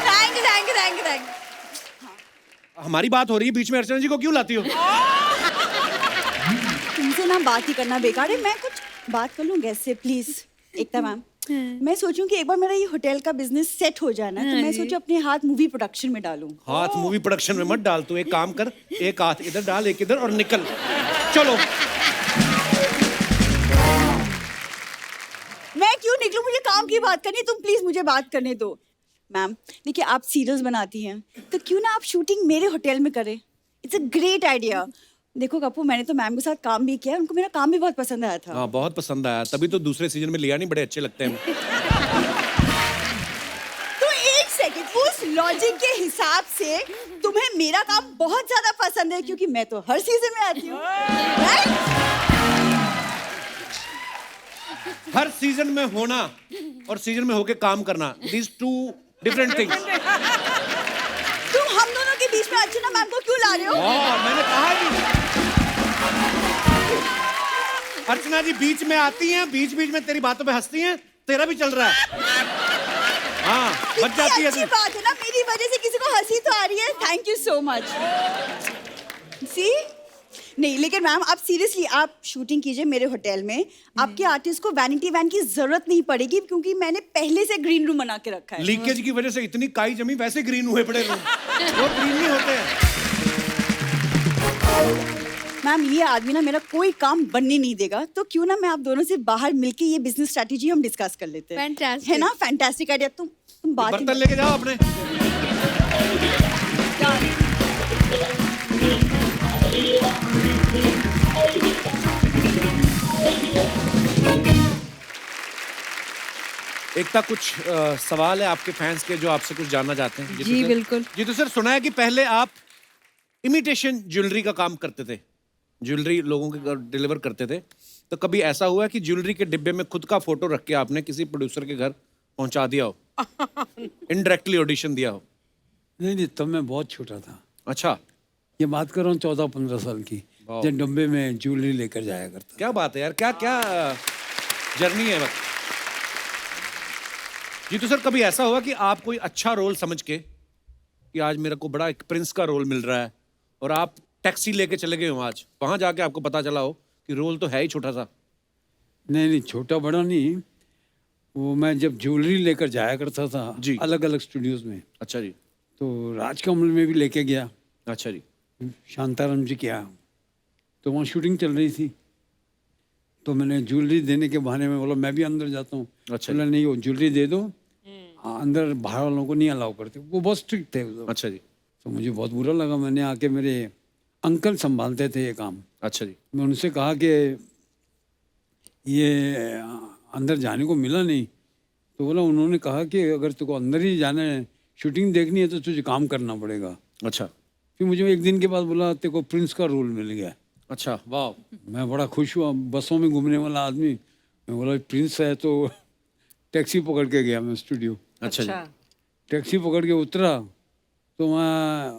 Rank rank rank rank. हमारी बात हो रही है बीच में अर्चना जी को क्यों लाती हो? तुमसे ना बात ही करना बेकार है। मैं कुछ बात कर लूँ गेस्ट से प्लीज। एकता मैम, मैं सोचूं कि एक बार मेरा ये होटल का बिजनेस सेट हो जाए ना, तो मैं सोचूं अपने हाथ मूवी प्रोडक्शन में डालूं। हाथ मूवी प्रोडक्शन में मत डाल, तू एक काम कर, एक हाथ इधर डाल, एक इधर, और निकल। चलो। मैं क्यों निकलूं? मुझे काम की बात करनी है, तुम प्लीज मुझे बात करने दो। मैम देखिए, आप सीरियल्स बनाती हैं, तो क्यों ना आप शूटिंग मेरे होटल में करें? It's a great idea. देखो कपूर, मैंने तो मैम के साथ काम भी किया, उनको मेरा काम भी बहुत पसंद आया था। हाँ, बहुत पसंद आया, तभी तो दूसरे सीजन में लिया नहीं, बड़े अच्छे लगते हैं। तो एक सेकंड, उस लॉजिक के हिसाब से तुम्हें मेरा काम बहुत ज्यादा पसंद है, क्योंकि मैं तो हर सीजन में आती हूँ, राइट? हर सीजन में होना और सीजन में होके काम करना, these two different things। तुम हम दोनों के बीच में अर्चना मैम को क्यों ला रहे हो? मैंने कहा भी, अर्चना जी बीच में आती हैं, बीच बीच में तेरी बातों पे हंसती हैं, तेरा भी चल रहा है। हाँ, बच जाती है। अच्छी बात है ना, मेरी वजह से किसी को हंसी तो आ रही है। Thank you so much. सी नहीं, लेकिन मैम आप सीरियसली आप शूटिंग कीजिए मेरे होटल में। आपके आर्टिस्ट को वैनिटी वैन की जरूरत नहीं पड़ेगी, क्योंकि मैंने पहले से ग्रीन रूम बना के रखा है। लीकेज की वजह से इतनी काई जमी, वैसे ग्रीन हुए पड़े रूम, वो ग्रीन नहीं होते हैं। मैम ये आदमी ना मेरा कोई काम बनने नहीं देगा, तो क्यों ना मैं आप दोनों से बाहर मिलके ये बिजनेस स्ट्रेटेजी हम डिस्कस कर लेते हैं। Fantastic. है ना? Fantastic idea. तुम बात ही बर्तन लेके जाओ अपने। एकता, कुछ सवाल है आपके फैंस के जो आपसे कुछ जानना चाहते हैं? जी बिल्कुल। जीतू सर, सुना है कि पहले आप इमिटेशन ज्वेलरी का काम करते थे, ज्वेलरी लोगों के घर डिलीवर करते थे, तो कभी ऐसा हुआ कि ज्वेलरी के डिब्बे में खुद का फोटो रख के आपने किसी प्रोड्यूसर के घर पहुंचा दिया हो, इनडायरेक्टली ऑडिशन दिया हो? नहीं, तब मैं बहुत छोटा था। अच्छा, ये बात कर रहा हूँ 14-15 साल की, जब डब्बे में ज्वेलरी लेकर जाया करता। क्या बात है यार, क्या क्या जर्नी है वक्त। जी तो सर, कभी ऐसा हुआ कि आप कोई अच्छा रोल समझ के कि आज मेरे को बड़ा एक प्रिंस का रोल मिल रहा है, और आप टैक्सी लेके चले गए हो, आज वहां जाके आपको पता चला हो कि रोल तो है ही छोटा सा? नहीं, छोटा बड़ा नहीं, वो मैं जब ज्वेलरी लेकर जाया करता था जी, अलग अलग स्टूडियोज में। अच्छा जी। तो राजकमल में भी लेके गया। अच्छा जी। शांताराम जी के यहाँ, तो वहाँ शूटिंग चल रही थी, तो मैंने ज्वेलरी देने के बहाने में बोला मैं भी अंदर जाता हूँ। अच्छा, बोला नहीं, वो ज्वेलरी दे दो, अंदर बाहर वालों को नहीं अलाउ करते, वो बहुत स्ट्रिक्ट थे। अच्छा जी। तो मुझे बहुत बुरा लगा। मैंने आके, मेरे अंकल संभालते थे ये काम, अच्छा जी। मैं उनसे कहा कि ये अंदर जाने को मिला नहीं, तो बोला, उन्होंने कहा कि अगर तुझको अंदर ही जाना है, शूटिंग देखनी है, तो तुझे काम करना पड़ेगा। अच्छा। फिर मुझे एक दिन के बाद बोला तेरे को प्रिंस का रोल मिल गया। अच्छा, वाह। मैं बड़ा खुश हुआ, बसों में घूमने वाला आदमी, मैं बोला प्रिंस है, तो टैक्सी पकड़ के गया मैं स्टूडियो। अच्छा जी। टैक्सी पकड़ के उतरा, तो मैं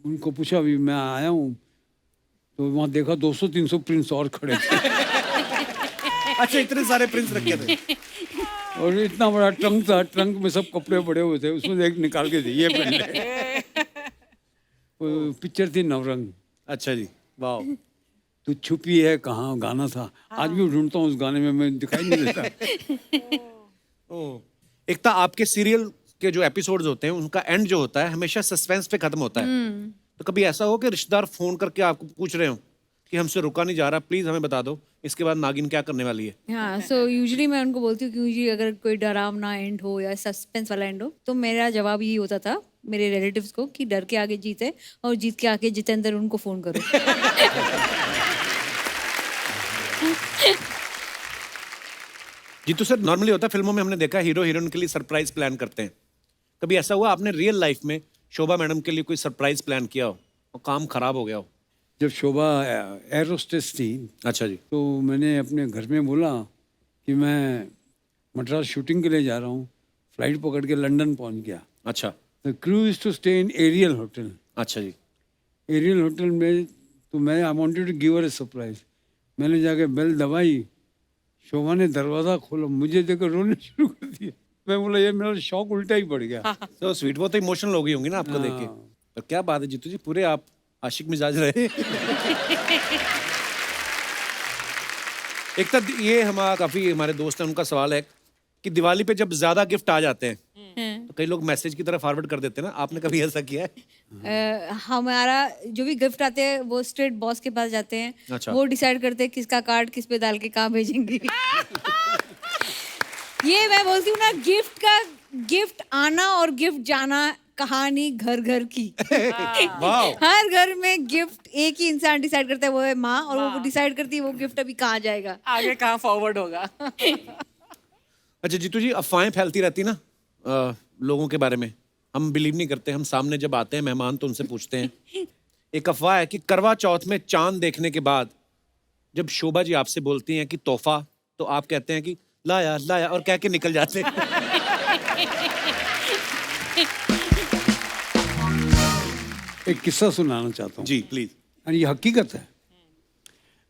उनको पूछा अभी मैं आया हूँ, तो वहाँ देखा 200-300 प्रिंस और खड़े थे। अच्छा, इतने सारे प्रिंस रखे थे, और इतना बड़ा ट्रंक था, ट्रंक में सब कपड़े पड़े हुए थे, उसमें एक निकाल के दिए पहन ले। पिक्चर थी नवरंग। अच्छा जी, वाह। तू छुपी है कहाँ गाना था, आज भी ढूंढता हूँ उस गाने में, मैं दिखाई नहीं देता। एकता, आपके सीरियल के जो एपिसोड्स होते हैं उनका एंड जो होता है हमेशा सस्पेंस पे खत्म होता है, तो कभी ऐसा हो कि रिश्तेदार फोन करके आपको पूछ रहे हो कि हमसे रुका नहीं जा रहा, प्लीज हमें बता दो इसके बाद नागिन क्या करने वाली है? हाँ, सो यूजुअली मैं उनको बोलती हूँ कि यूजुअली अगर कोई डरावना एंड हो या सस्पेंस वाला एंड हो, तो मेरा जवाब यही होता था मेरे रिलेटिव्स को कि डर के आगे जीत है, और जीत के आगे जितेंद्र उनको फोन करो। जी तो सर, नॉर्मली होता है फिल्मों में, हमने देखा हीरो हीरोइन के लिए सरप्राइज प्लान करते हैं, कभी ऐसा हुआ आपने रियल लाइफ में शोभा मैडम के लिए कोई सरप्राइज प्लान किया हो और काम खराब हो गया हो? जब शोभा एयर होस्टेस थी, अच्छा जी, तो मैंने अपने घर में बोला कि मैं मद्रास शूटिंग के लिए जा रहा हूँ, फ्लाइट पकड़ के लंदन पहुँच गया। अच्छा। The crew is to stay in aerial hotel. अच्छा जी। एरियल होटल में, तो मैं I wanted to give her a surprise. मैंने जाके बेल दबाई, शोभा ने दरवाजा खोला, मुझे देखकर रोने शुरू कर दिया। मैं बोला ये मेरा शौक उल्टा ही पड़ गया। तो स्वीट, वो तो इमोशनल हो गई होंगी ना आपको देख के। तो क्या बात है जीतू जी, पूरे आप आशिक मिजाज रहे। एक तो ये हमारा काफी हमारे दोस्त हैं, उनका सवाल है कि दिवाली पे जब ज्यादा गिफ्ट आ जाते हैं तो कई लोग मैसेज की तरह फॉरवर्ड कर देते हैं ना, आपने कभी ऐसा किया है? हमारा जो भी गिफ्ट आते हैं वो स्ट्रेट बॉस के पास जाते हैं। अच्छा। वो डिसाइड करते हैं किसका कार्ड किस पे डाल के कहाँ भेजेंगे। ये मैं बोलती हूँ ना, गिफ्ट आना और गिफ्ट जाना कहानी घर घर की। वाह। हर घर में गिफ्ट एक ही इंसान डिसाइड करता है, वो है माँ, और वो डिसाइड करती है वो गिफ्ट अभी कहाँ जाएगा। आगे कहाँ फॉरवर्ड होगा। अच्छा जीतू जी, अफवाहें फैलती रहती ना लोगों के बारे में, हम बिलीव नहीं करते। हम सामने जब आते हैं मेहमान तो उनसे पूछते हैं। एक अफवाह है कि करवा चौथ में चांद देखने के बाद जब शोभा जी आपसे बोलती हैं कि तोहफा, तो आप कहते हैं कि लाया लाया और कह के निकल जाते हैं। एक किस्सा सुनाना चाहता हूँ। जी प्लीज। और ये हकीकत है।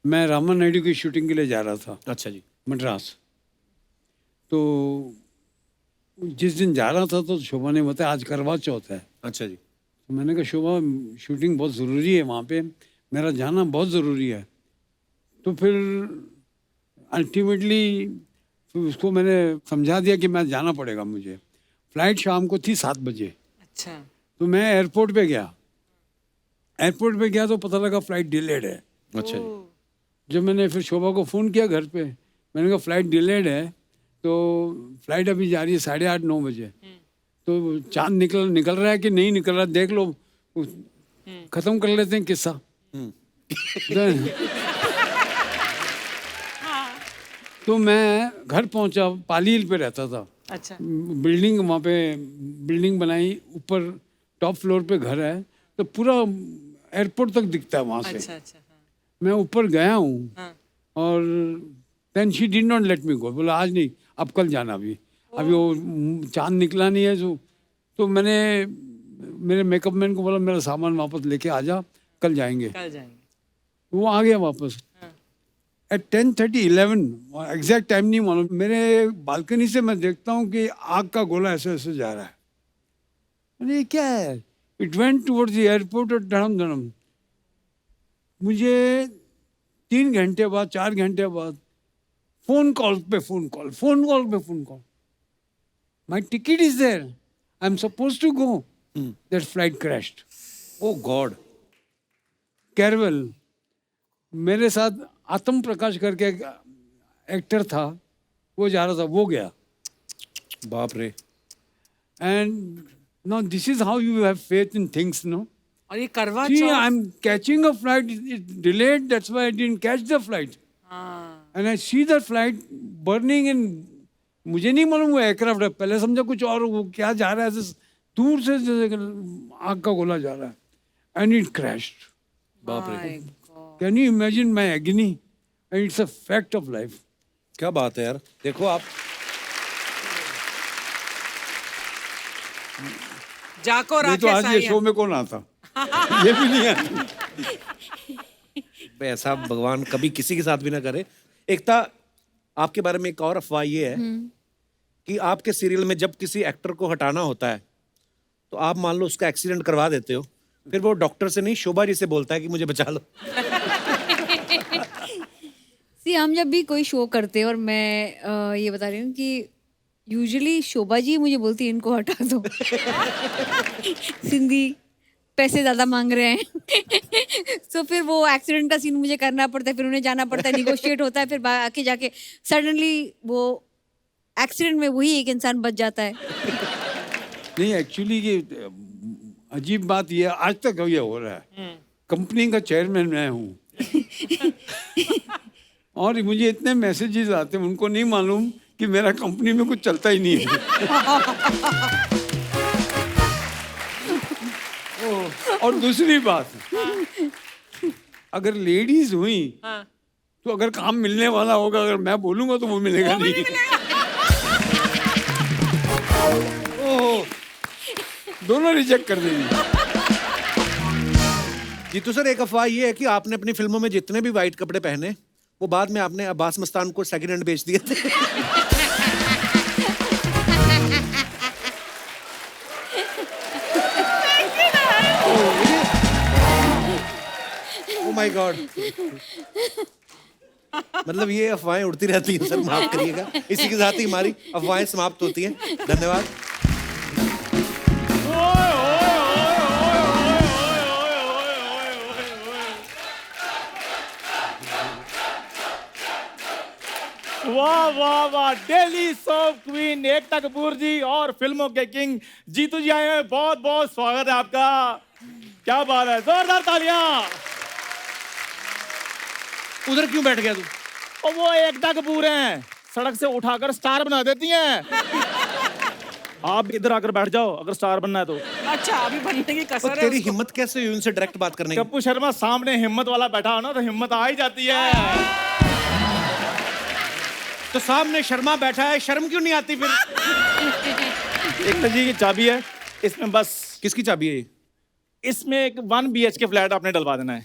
मैं रामा नायडू की शूटिंग के लिए जा रहा था अच्छा जी। मद्रास। तो जिस दिन जा रहा था तो शोभा ने बताया आज करवा चौथ है। अच्छा जी। तो मैंने कहा शोभा शूटिंग बहुत ज़रूरी है वहाँ पे, मेरा जाना बहुत ज़रूरी है। तो फिर अल्टीमेटली उसको मैंने समझा दिया कि मैं जाना पड़ेगा मुझे। फ़्लाइट शाम को थी 7 बजे। अच्छा। तो मैं एयरपोर्ट पे गया। एयरपोर्ट पे गया तो पता लगा फ़्लाइट डिलेड है। अच्छा जी। जब मैंने फिर शोभा को फ़ोन किया घर पे, मैंने कहा फ़्लाइट डिलेड है, तो फ्लाइट अभी जा रही है 8:30-9 बजे। तो चांद निकल रहा है कि नहीं निकल रहा देख लो, खत्म कर लेते हैं किस्सा। तो मैं घर पहुंचा, पाली हिल पे रहता था। अच्छा। बिल्डिंग वहाँ पे बिल्डिंग बनाई, ऊपर टॉप फ्लोर पे घर है, तो पूरा एयरपोर्ट तक दिखता है वहाँ से। अच्छा अच्छा। हाँ। मैं ऊपर गया हूँ हाँ। और then she did not let me go. बोला आज नहीं, अब कल जाना। अभी वो चांद निकला नहीं है। तो मैंने मेरे मेकअप मैन को बोला मेरा सामान वापस लेके आ जा, कल जाएंगे। कल जाएंगे। वो आ गया वापस। एट 10:30-11, एग्जैक्ट टाइम नहीं मालूम, मेरे बालकनी से मैं देखता हूँ कि आग का गोला ऐसे ऐसे जा रहा है। मैंने ये क्या है? It went towards the airport और धड़म धड़म। मुझे 3 घंटे बाद 4 घंटे बाद फोन कॉल पे phone call. My ticket is there, I am suppose to go, that flight crashed. Oh god. कैरवेल, मेरे साथ आत्म प्रकाश करके एक एक्टर था, वो जा रहा था, वो गया। बाप रे। And now this is how you have faith in things, no. और ये करवा See, Chauth. I'm catching a flight. It's delayed. That's why I didn't catch the flight. हाँ। And I see the flight burning in. मुझे नहीं मालूम वो एयरक्राफ्ट है, पहले समझा कुछ और, वो क्या जा रहा है ऐसे दूर से जैसे आग का गोला जा रहा है। And it crashed. बाप रे। My God. Can you imagine my agony? And it's a fact of life. क्या बात है यार, देखो आप। जाको नहीं तो राकेश आज ये साईं। शो में कौन आता? ये भी नहीं आता। ऐसा भगवान कभी किसी के साथ भी ना करे। एकता, आपके बारे में एक और अफवाह ये है कि आपके सीरियल में जब किसी एक्टर को हटाना होता है तो आप मान लो उसका एक्सीडेंट करवा देते हो, फिर वो डॉक्टर से नहीं शोभा जी से बोलता है कि मुझे बचा लो। सी हम जब भी कोई शो करते हैं, और मैं ये बता रही हूँ कि यूजुअली शोभा जी मुझे बोलती है इनको हटा दो। सिंधी पैसे ज़्यादा मांग रहे हैं। तो फिर वो एक्सीडेंट का सीन मुझे करना पड़ता है, फिर उन्हें जाना पड़ता है, निगोशिएट होता है, फिर आके जाके सडनली वो एक्सीडेंट में वही एक इंसान बच जाता है। नहीं, एक्चुअली ये अजीब बात ये है, आज तक ये हो रहा है। कंपनी का चेयरमैन मैं हूँ। और मुझे इतने मैसेजेस आते हैं, उनको नहीं मालूम कि मेरा कंपनी में कुछ चलता ही नहीं है। और दूसरी बात, अगर लेडीज हुई तो अगर काम मिलने वाला होगा, अगर मैं बोलूंगा तो वो मिलेगा नहीं। ओह, दोनों रिजेक्ट कर देंगे। जीतू सर, एक अफवाह ये है कि आपने अपनी फिल्मों में जितने भी वाइट कपड़े पहने वो बाद में आपने अब्बास मस्तान को सेकंड हैंड बेच दिए थे। Oh my God. मतलब ये अफवाहें उड़ती रहती हैं सर, माफ करिएगा। इसी के साथ ही हमारी अफवाहें समाप्त होती हैं। धन्यवाद। वाह वाह वाह, दिल्ली सॉफ्ट क्वीन एकता कपूर जी और फिल्मों के किंग जीतू जी आए हैं। बहुत बहुत स्वागत है आपका। क्या बात है, जोरदार तालियां। उधर क्यों बैठ गया तू? और वो एकता कपूर हैं, सड़क से उठाकर स्टार बना देती हैं। आप इधर आकर बैठ जाओ अगर स्टार बनना है तो। अच्छा, अभी बनने की कसर और है तेरी उसको। हिम्मत कैसे हुई उनसे डायरेक्ट बात करने की? कप्पू शर्मा सामने हिम्मत वाला बैठा हो ना तो हिम्मत आ ही जाती है। तो सामने शर्मा बैठा है, शर्म क्यों नहीं आती फिर? एकता जी की चाबी है, इसमें बस किसकी चाबी है ये? इसमें एक 1 BHK फ्लैट आपने डलवा देना है।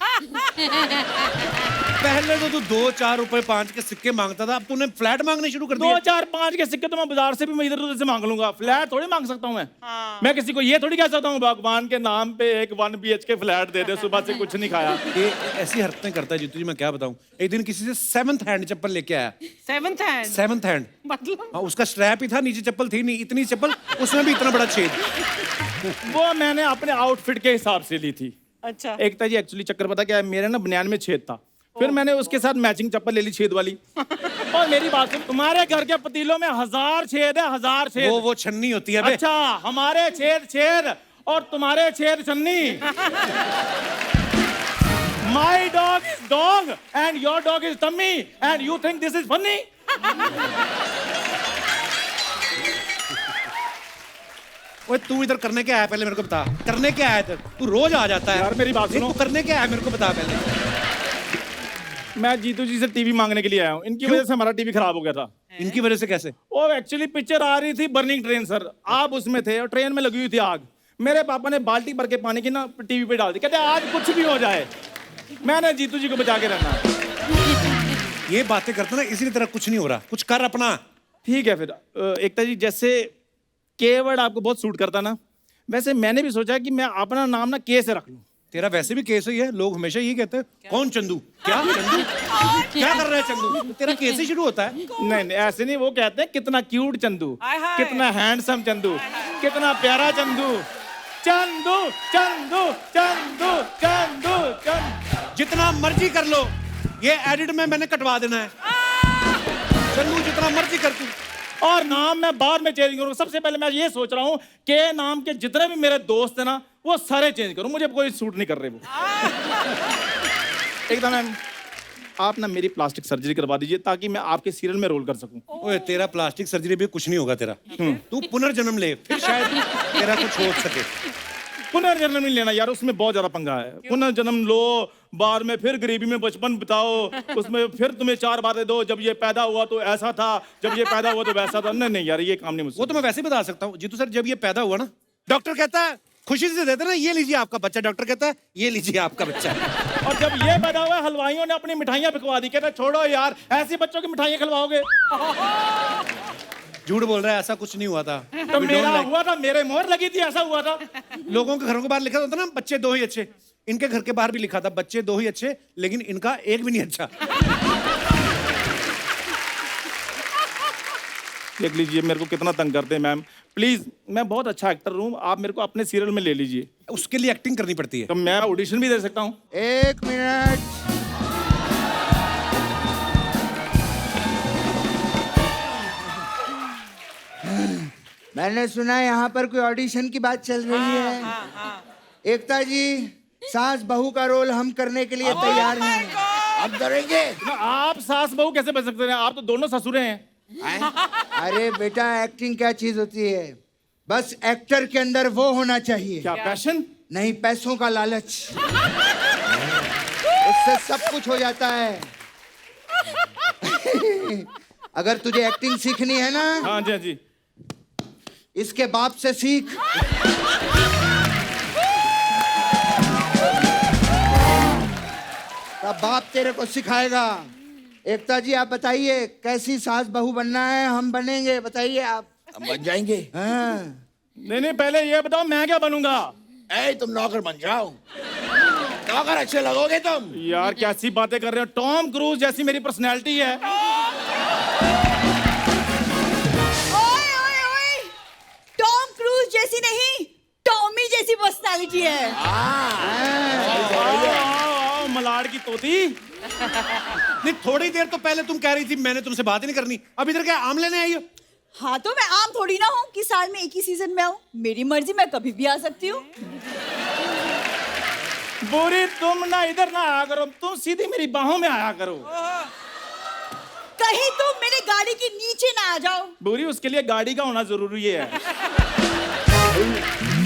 पहले तो तू 2, 4 रुपए 5 के सिक्के मांगता था, अब तूने फ्लैट मांगने शुरू कर दिए। 2, 4, 5 के सिक्के तो मैं बाजार से भी मैं इधर उधर से मांग लूंगा, फ्लैट थोड़ी मांग सकता हूँ मैं। मैं किसी को ये थोड़ी कह सकता हूँ भगवान के नाम पे एक 1 BHK फ्लैट दे दे, सुबह से कुछ नहीं खाया। ये ऐसी हरकतें करता है जीतू जी, मैं क्या बताऊं। एक दिन किसी से 7th हैंड चप्पल लेके आया। 7th हैंड 7th हैंड, मतलब हाँ, उसका स्ट्रैप ही था, नीचे चप्पल थी नहीं, इतनी चप्पल, उसमें भी इतना बड़ा छेद। वो मैंने अपने आउटफिट के हिसाब से ली थी। अच्छा। एकता जी एक्चुअली चक्कर पता क्या है, मेरे ना बनियान में छेद था, फिर मैंने उसके साथ मैचिंग चप्पल ले ली छेद वाली। और मेरी बात सुन, तुम्हारे घर के पतीलों में 1000 छेद है, 1000 छेद। वो छन्नी होती है बे। अच्छा, हमारे छेद छेद और तुम्हारे छेद छन्नी। My dog is dog and your dog is tummy and you think this is funny? ओए तू इधर करने क्या आया पहले मेरे को बता। करने क्या आया इधर? तू रोज आ जाता है यार मेरी बात नहीं, सुनो। तू करने क्या आया मेरे को बता पहले। मैं जीतू जी से टीवी मांगने के लिए आया हूँ, इनकी वजह से हमारा टीवी खराब हो गया था। इनकी वजह से कैसे? वो एक्चुअली पिक्चर आ रही थी बर्निंग ट्रेन सर, आप उसमें थे और ट्रेन में लगी हुई थी आग। मेरे पापा ने बाल्टी भर के पानी की ना टीवी पे डाल दी, कहते आज कुछ भी हो जाए मैंने जीतू जी को बचा के रहना। ये बातें करता ना, इसी तरह कुछ नहीं हो रहा, कुछ कर अपना। ठीक है फिर एकता जी, जैसे के वर्ड आपको बहुत सूट करता ना, वैसे मैंने भी सोचा कि मैं अपना नाम ना के से रख लूं। तेरा वैसे भी केस ही है, लोग हमेशा यही कहते हैं कौन चंदू? क्या चंदू? क्या कर रहा है चंदू? तेरा केस ही शुरू होता है। नहीं नहीं ऐसे नहीं, वो कहते हैं कितना क्यूट चंदू, हाय हाय। कितना हैंडसम चंदू, कितना प्यारा चंदू, चंदू चंदू चंदू चंदू चंदू। जितना मर्जी कर लो, ये एडिट में मैंने कटवा देना है। चंदू जितना मर्जी कर तू। और नाम मैं बाद में चेंज करूँ। सबसे पहले मैं ये सोच रहा हूँ के नाम के जितने भी मेरे दोस्त हैं ना वो सारे चेंज करूँ, मुझे कोई सूट नहीं कर रहे वो। एकदम मैम आप ना मेरी प्लास्टिक सर्जरी करवा दीजिए ताकि मैं आपके सीरियल में रोल कर सकूं। ओए तेरा प्लास्टिक सर्जरी भी कुछ नहीं होगा तेरा। तू पुनर्जन्म ले, फिर शायद तेरा कुछ हो सके। पुनर्जन्म नहीं लेना यार, उसमें बहुत ज्यादा पंगा है। पुनर्जन्म लो, बाद में फिर गरीबी में बचपन बिताओ, उसमें फिर तुम्हें 4 बातें दो, जब ये पैदा हुआ तो ऐसा था, जब ये पैदा हुआ तो वैसा था। नहीं नहीं यार ये काम नहीं मुझसे। वो तो मैं वैसे ही बता सकता हूँ जीतू सर। जब ये पैदा हुआ ना, डॉक्टर कहता है खुशी से देते ना, ये लीजिए आपका बच्चा। डॉक्टर कहता है ये लीजिए आपका बच्चा। और जब ये पैदा हुआ हलवाइयों ने अपनी मिठाइयाँ बिकवा दी, कहते छोड़ो यार ऐसे बच्चों की मिठाइयाँ खिलवाओगे। झूठ बोल रहा है, ऐसा कुछ नहीं हुआ था। तो We don't मेरा like- हुआ था, मेरे मोहर लगी थी, ऐसा हुआ था। लोगों के घरों के बाहर लिखा होता ना बच्चे 2 ही अच्छे। इनके घर के बाहर भी लिखा था बच्चे 2 ही अच्छे, लेकिन इनका एक भी नहीं अच्छा। देख लीजिए मेरे को कितना तंग करते हैं मैम, प्लीज मैं बहुत अच्छा एक्टर हूँ, आप मेरे को अपने सीरियल में ले लीजिए। उसके लिए एक्टिंग करनी पड़ती है। तो मैं ऑडिशन भी दे सकता हूँ। 1 मिनट। मैंने सुना यहाँ पर कोई ऑडिशन की बात चल रही है। एकता जी, सास बहू का रोल हम करने के लिए तैयार हैं। अब करेंगे। आप सास बहू कैसे बन सकते हैं? आप तो दोनों ससुरे हैं। अरे बेटा, एक्टिंग क्या चीज होती है? बस एक्टर के अंदर वो होना चाहिए। क्या पैशन? नहीं, पैसों का लालच। उससे सब कुछ हो जाता है। अगर तुझे एक्टिंग सीखनी है ना, हाँ जी हाँ जी। इसके बाप से सीख। तब बाप तेरे को सिखाएगा। एकता जी आप बताइए कैसी सास बहू बनना है? हम बनेंगे, बताइए आप। हम बन जाएंगे। हाँ। नहीं नहीं पहले ये बताओ मैं क्या बनूंगा? ए तुम नौकर बन जाओ। नौकर अच्छे लगोगे तुम। यार कैसी बातें कर रहे हो, टॉम क्रूज जैसी मेरी पर्सनैलिटी है। ओए ओए ओए, टॉम क्रूज जैसी नहीं, टॉमी जैसी पर्सनालिटी है। आओ, मलाड़ की तोती। नहीं, थोड़ी देर तो पहले तुम कह रही थी मैंने तुमसे बात ही नहीं करनी, अब इधर क्या आम लेने आई हो? हाँ तो मैं आम थोड़ी ना हूँ कि साल में एक ही सीजन में आऊँ। मेरी मर्जी, मैं कभी भी आ सकती हूँ। बुरी तुम ना इधर ना आया करो, तुम सीधी मेरी बाहों में आया करो। कहीं तुम मेरे गाड़ी के नीचे ना आ जाओ। बुरी उसके लिए गाड़ी का होना जरूरी है।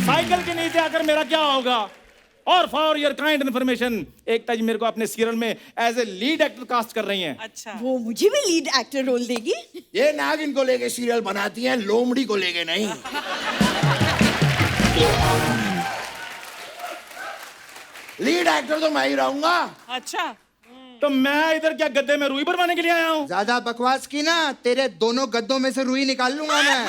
साइकिल के नीचे आकर मेरा क्या होगा? और for your kind information, Ekta ji मेरे को अपने सीरियल में as a lead actor cast कर रही हैं। अच्छा, वो मुझे भी लीड एक्टर रोल देगी। ये नागिन को लेके सीरियल बनाती हैं, लोमड़ी को लेके नहीं। लीड एक्टर तो मैं ही रहूंगा। अच्छा। तो मैं इधर क्या गद्दे में रुई भरवाने के लिए आया हूँ? ज्यादा बकवास की ना, तेरे दोनों गद्दों में से रुई निकाल लूंगा मैं।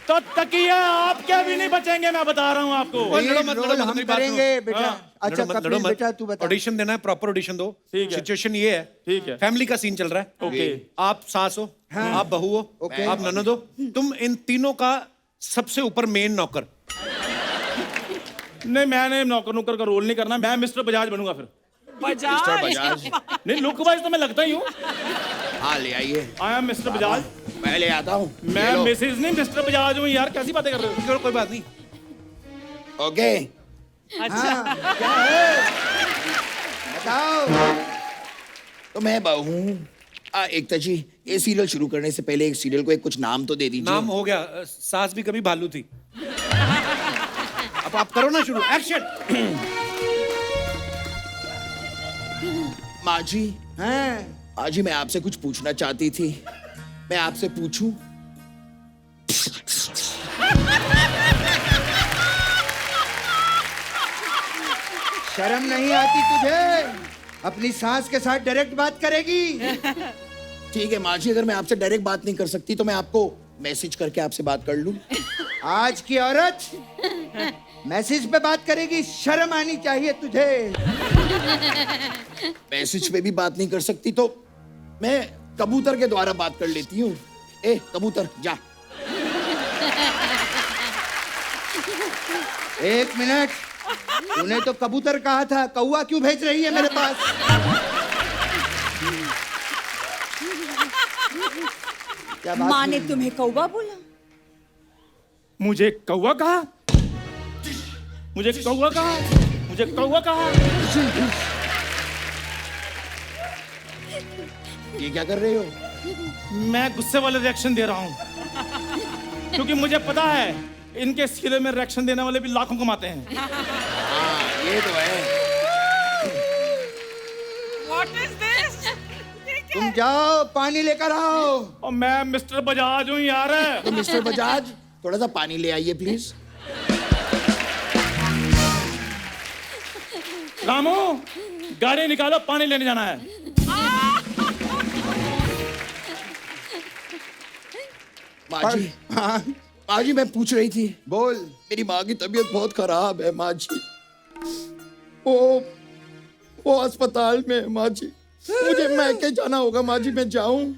तो तकिया आपके भी नहीं बचेंगे, मैं बता रहा हूँ आपको। लीड रोल हम करेंगे बेटा। अच्छा कपिल बेटा तू बता। ऑडिशन देना है, प्रॉपर ऑडिशन दो। ठीक है। सिचुएशन ये है, ठीक है। फैमिली का सीन चल रहा है। ओके। आप सास हो, आप बहू हो, आप ननद हो, तुम इन तीनों का सबसे ऊपर मेन नौकर। नहीं, मैंने नौकर नुकर का रोल नहीं करना, मैं मिस्टर बजाज बनूंगा फिर। बजाज। नहीं, लुक वाइज तो मैं लगता ही हूँ। हाँ ले आइए, आई एम मिस्टर बजाज। मैं ले आता हूँ। मैं मिसेज नहीं मिस्टर बजाज हूँ। यार कैसी बातें कर रहे हो? चलो कोई बात नहीं। ओके, अच्छा, क्या है बताओ। तो मैं बहू हूँ। एकता जी, ये सीरियल शुरू करने से पहले एक सीरियल को एक कुछ नाम तो दे दीजिए। नाम हो गया, सास भी कभी भालू थी। अब आप करो ना शुरू, एक्शन। माँ जी, हैं? माँ जी मैं आपसे कुछ पूछना चाहती थी, मैं आपसे पूछूं? शर्म नहीं आती तुझे? अपनी सास के साथ डायरेक्ट बात करेगी? ठीक है माँ जी, अगर मैं आपसे डायरेक्ट बात नहीं कर सकती तो मैं आपको मैसेज करके आपसे बात कर लूं। आज की औरत मैसेज पे बात करेगी? शर्म आनी चाहिए तुझे। मैसेज पे भी बात नहीं कर सकती तो मैं कबूतर के द्वारा बात कर लेती हूँ। ए कबूतर जा। एक मिनट, तूने तो कबूतर कहा था, कौवा क्यों भेज रही है मेरे पास? क्या बात माँ हुई? ने तुम्हें कौवा बोला? मुझे कौवा कहा? मुझे कौवा कहा? मुझे कौवा कहा? ये क्या कर रहे हो? मैं गुस्से वाले रिएक्शन दे रहा हूँ, क्योंकि मुझे पता है इनके सीरियल में रिएक्शन देने वाले भी लाखों कमाते हैं। हाँ ये तो है। What is this? तुम जाओ पानी लेकर आओ। और मैं मिस्टर बजाज हूँ यार। तो मिस्टर बजाज थोड़ा सा पानी ले आइए प्लीज। रामू, गाड़ी निकालो, पानी लेने जाना है। माँ जी, हाँ माँ जी मैं पूछ रही थी, बोल। मेरी माँ की तबीयत बहुत खराब है माँ जी। वो अस्पताल में है माँ जी। मुझे मैके जाना होगा माँ जी, मैं जाऊं?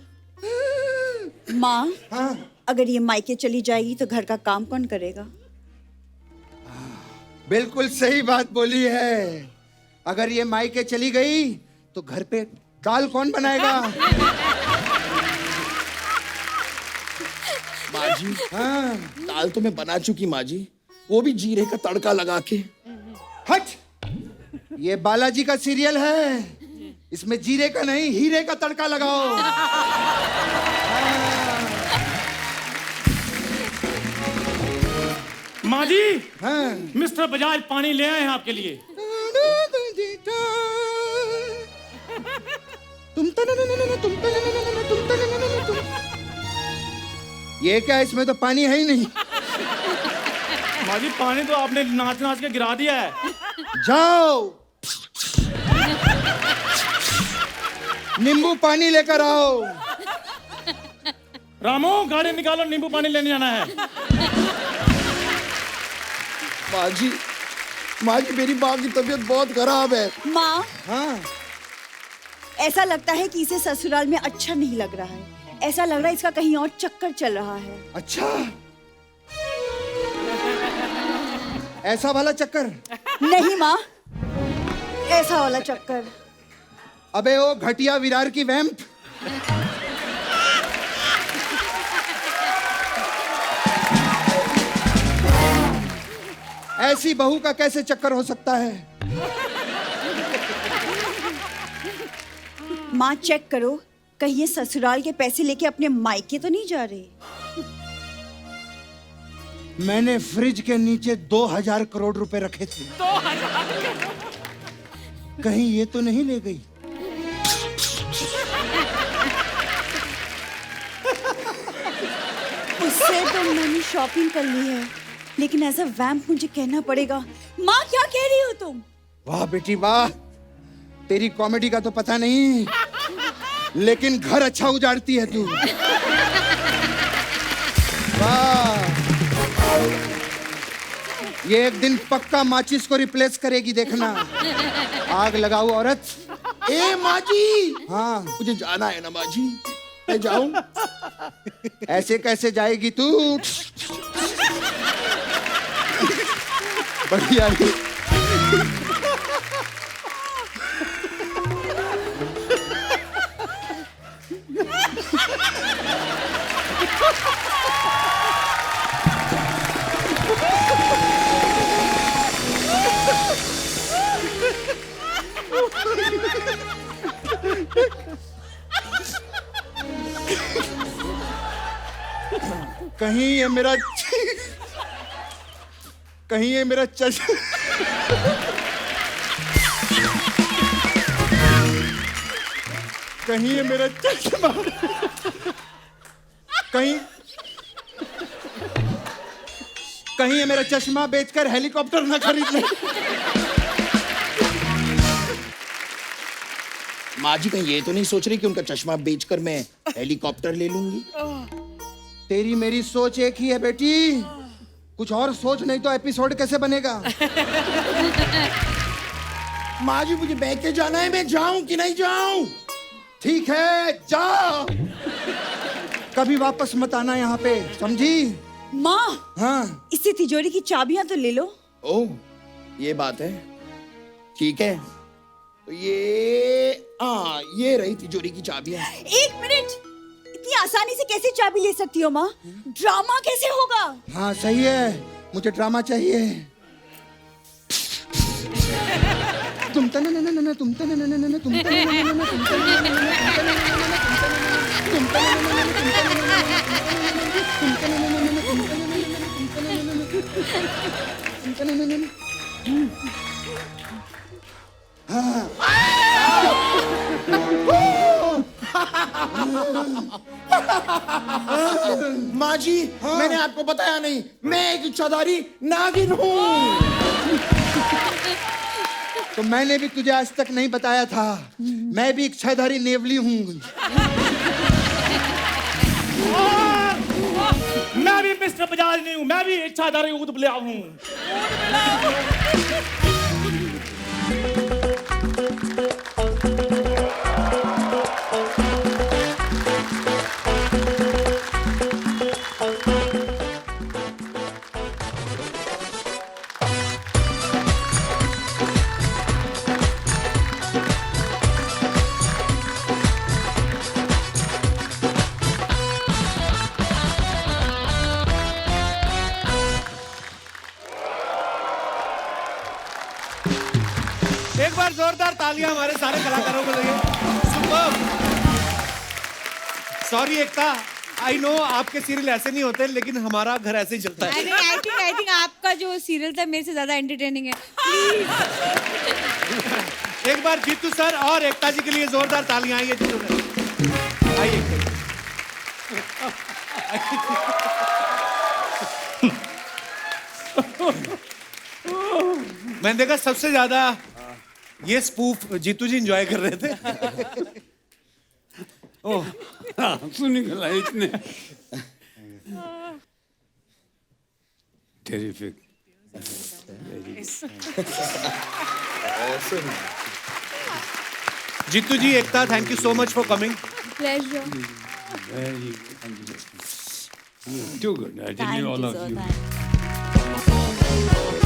माँ, हाँ अगर ये मायके चली जाएगी तो घर का काम कौन करेगा? बिल्कुल सही बात बोली है। अगर ये मायके चली गई तो घर पे दाल कौन बनाएगा? माँ जी, हाँ दाल तो मैं बना चुकी माँ जी, वो भी जीरे का तड़का लगा के। हट, ये बालाजी का सीरियल है, इसमें जीरे का नहीं हीरे का तड़का लगाओ। माँ जी, हाँ मिस्टर बजाज पानी ले आए हैं आपके लिए। ये क्या, इसमें तो पानी है ही नहीं। माँ जी, पानी तो आपने नाच नाच के गिरा दिया है। जाओ नींबू पानी लेकर आओ। रामू, गाड़ी निकालो, नींबू पानी लेने जाना है। माँ जी मेरी माँ की तबीयत बहुत खराब है। माँ, हाँ ऐसा लगता है कि इसे ससुराल में अच्छा नहीं लग रहा है। ऐसा लग रहा है इसका कहीं और चक्कर चल रहा है। अच्छा, ऐसा वाला चक्कर? नहीं माँ, ऐसा वाला चक्कर। अबे ओ घटिया विरार की वैम्प। ऐसी बहू का कैसे चक्कर हो सकता है? माँ चेक करो, कहीं ये ससुराल के पैसे लेके अपने मायके तो नहीं जा रही। मैंने फ्रिज के नीचे 2000 करोड़ रुपए रखे थे। 2000 कहीं ये तो नहीं ले गई? उससे तो मैंने शॉपिंग कर ली है, लेकिन एज अ वैम्प मुझे कहना पड़ेगा। माँ क्या कह रही हो तुम? वाह बेटी वाह, तेरी कॉमेडी का तो पता नहीं, लेकिन घर अच्छा उजाड़ती है तू। वाह, ये एक दिन पक्का माचिस को रिप्लेस करेगी, देखना। आग लगाओ औरत। ए माँ जी, हाँ, मुझे जाना है ना माँ जी, मैं जाऊं? ऐसे कैसे जाएगी तू? बढ़िया है। कहीं ये मेरा कहीं ये मेरा कहीं ये मेरा चश्मा कहीं ये मेरा चश्मा बेचकर हेलीकॉप्टर ना खरीद ले। माँ जी कहीं ये तो नहीं सोच रही कि उनका चश्मा बेचकर मैं हेलीकॉप्टर ले लूंगी? तेरी मेरी सोच एक ही है बेटी, कुछ और सोच, नहीं तो एपिसोड कैसे बनेगा? माँ जी मुझे बह के जाना है, मैं जाऊं कि नहीं जाऊं? ठीक है जा, कभी वापस मत आना यहाँ पे, समझी? माँ, हाँ, इससे तिजोरी की चाबियां तो ले लो। ओह ये बात है, ठीक है। तो ये रही तिजोरी की चाबियां। एक मिनट, इतनी आसानी से कैसे चाबी ले सकती हो माँ? ड्रामा कैसे होगा? हाँ सही है, मुझे ड्रामा चाहिए। तुम तने न न न तुम तने न न न तुम तने न न न तुम तने न न न तुम तने न न न तुम तने न न न तुम तने न न माँ जी मैंने आपको बताया नहीं, मैं एक इच्छाधारी नागिन हूँ। तो मैंने भी तुझे आज तक नहीं बताया था, मैं भी इच्छाधारी नेवली हूँ। मैं भी मिस्टर बजाज नहीं हूँ, मैं भी इच्छाधारी ऊद बुलाया हूँ। एक बार जोरदार तालियां हमारे सारे कलाकारों को लगे। Superb. Sorry Ekta, I know आपके सीरियल ऐसे नहीं होते, लेकिन हमारा घर ऐसे ही चलता है। आई थिंक आपका जो सीरियल था मेरे से ज्यादा एंटरटेनिंग है। प्लीज एक बार जीतू सर और एकता जी के लिए जोरदार तालियां। आइए जीतू सर, आइए। मैंने देखा सबसे ज्यादा ये स्पूफ जीतू जी एंजॉय कर रहे थे। ओह आंसू निकला इतने। Terrific. Jeetu ji, Ekta, thank you so much for coming. Pleasure. Very too good. I tell Thank you all you, of sir. you. Thank you.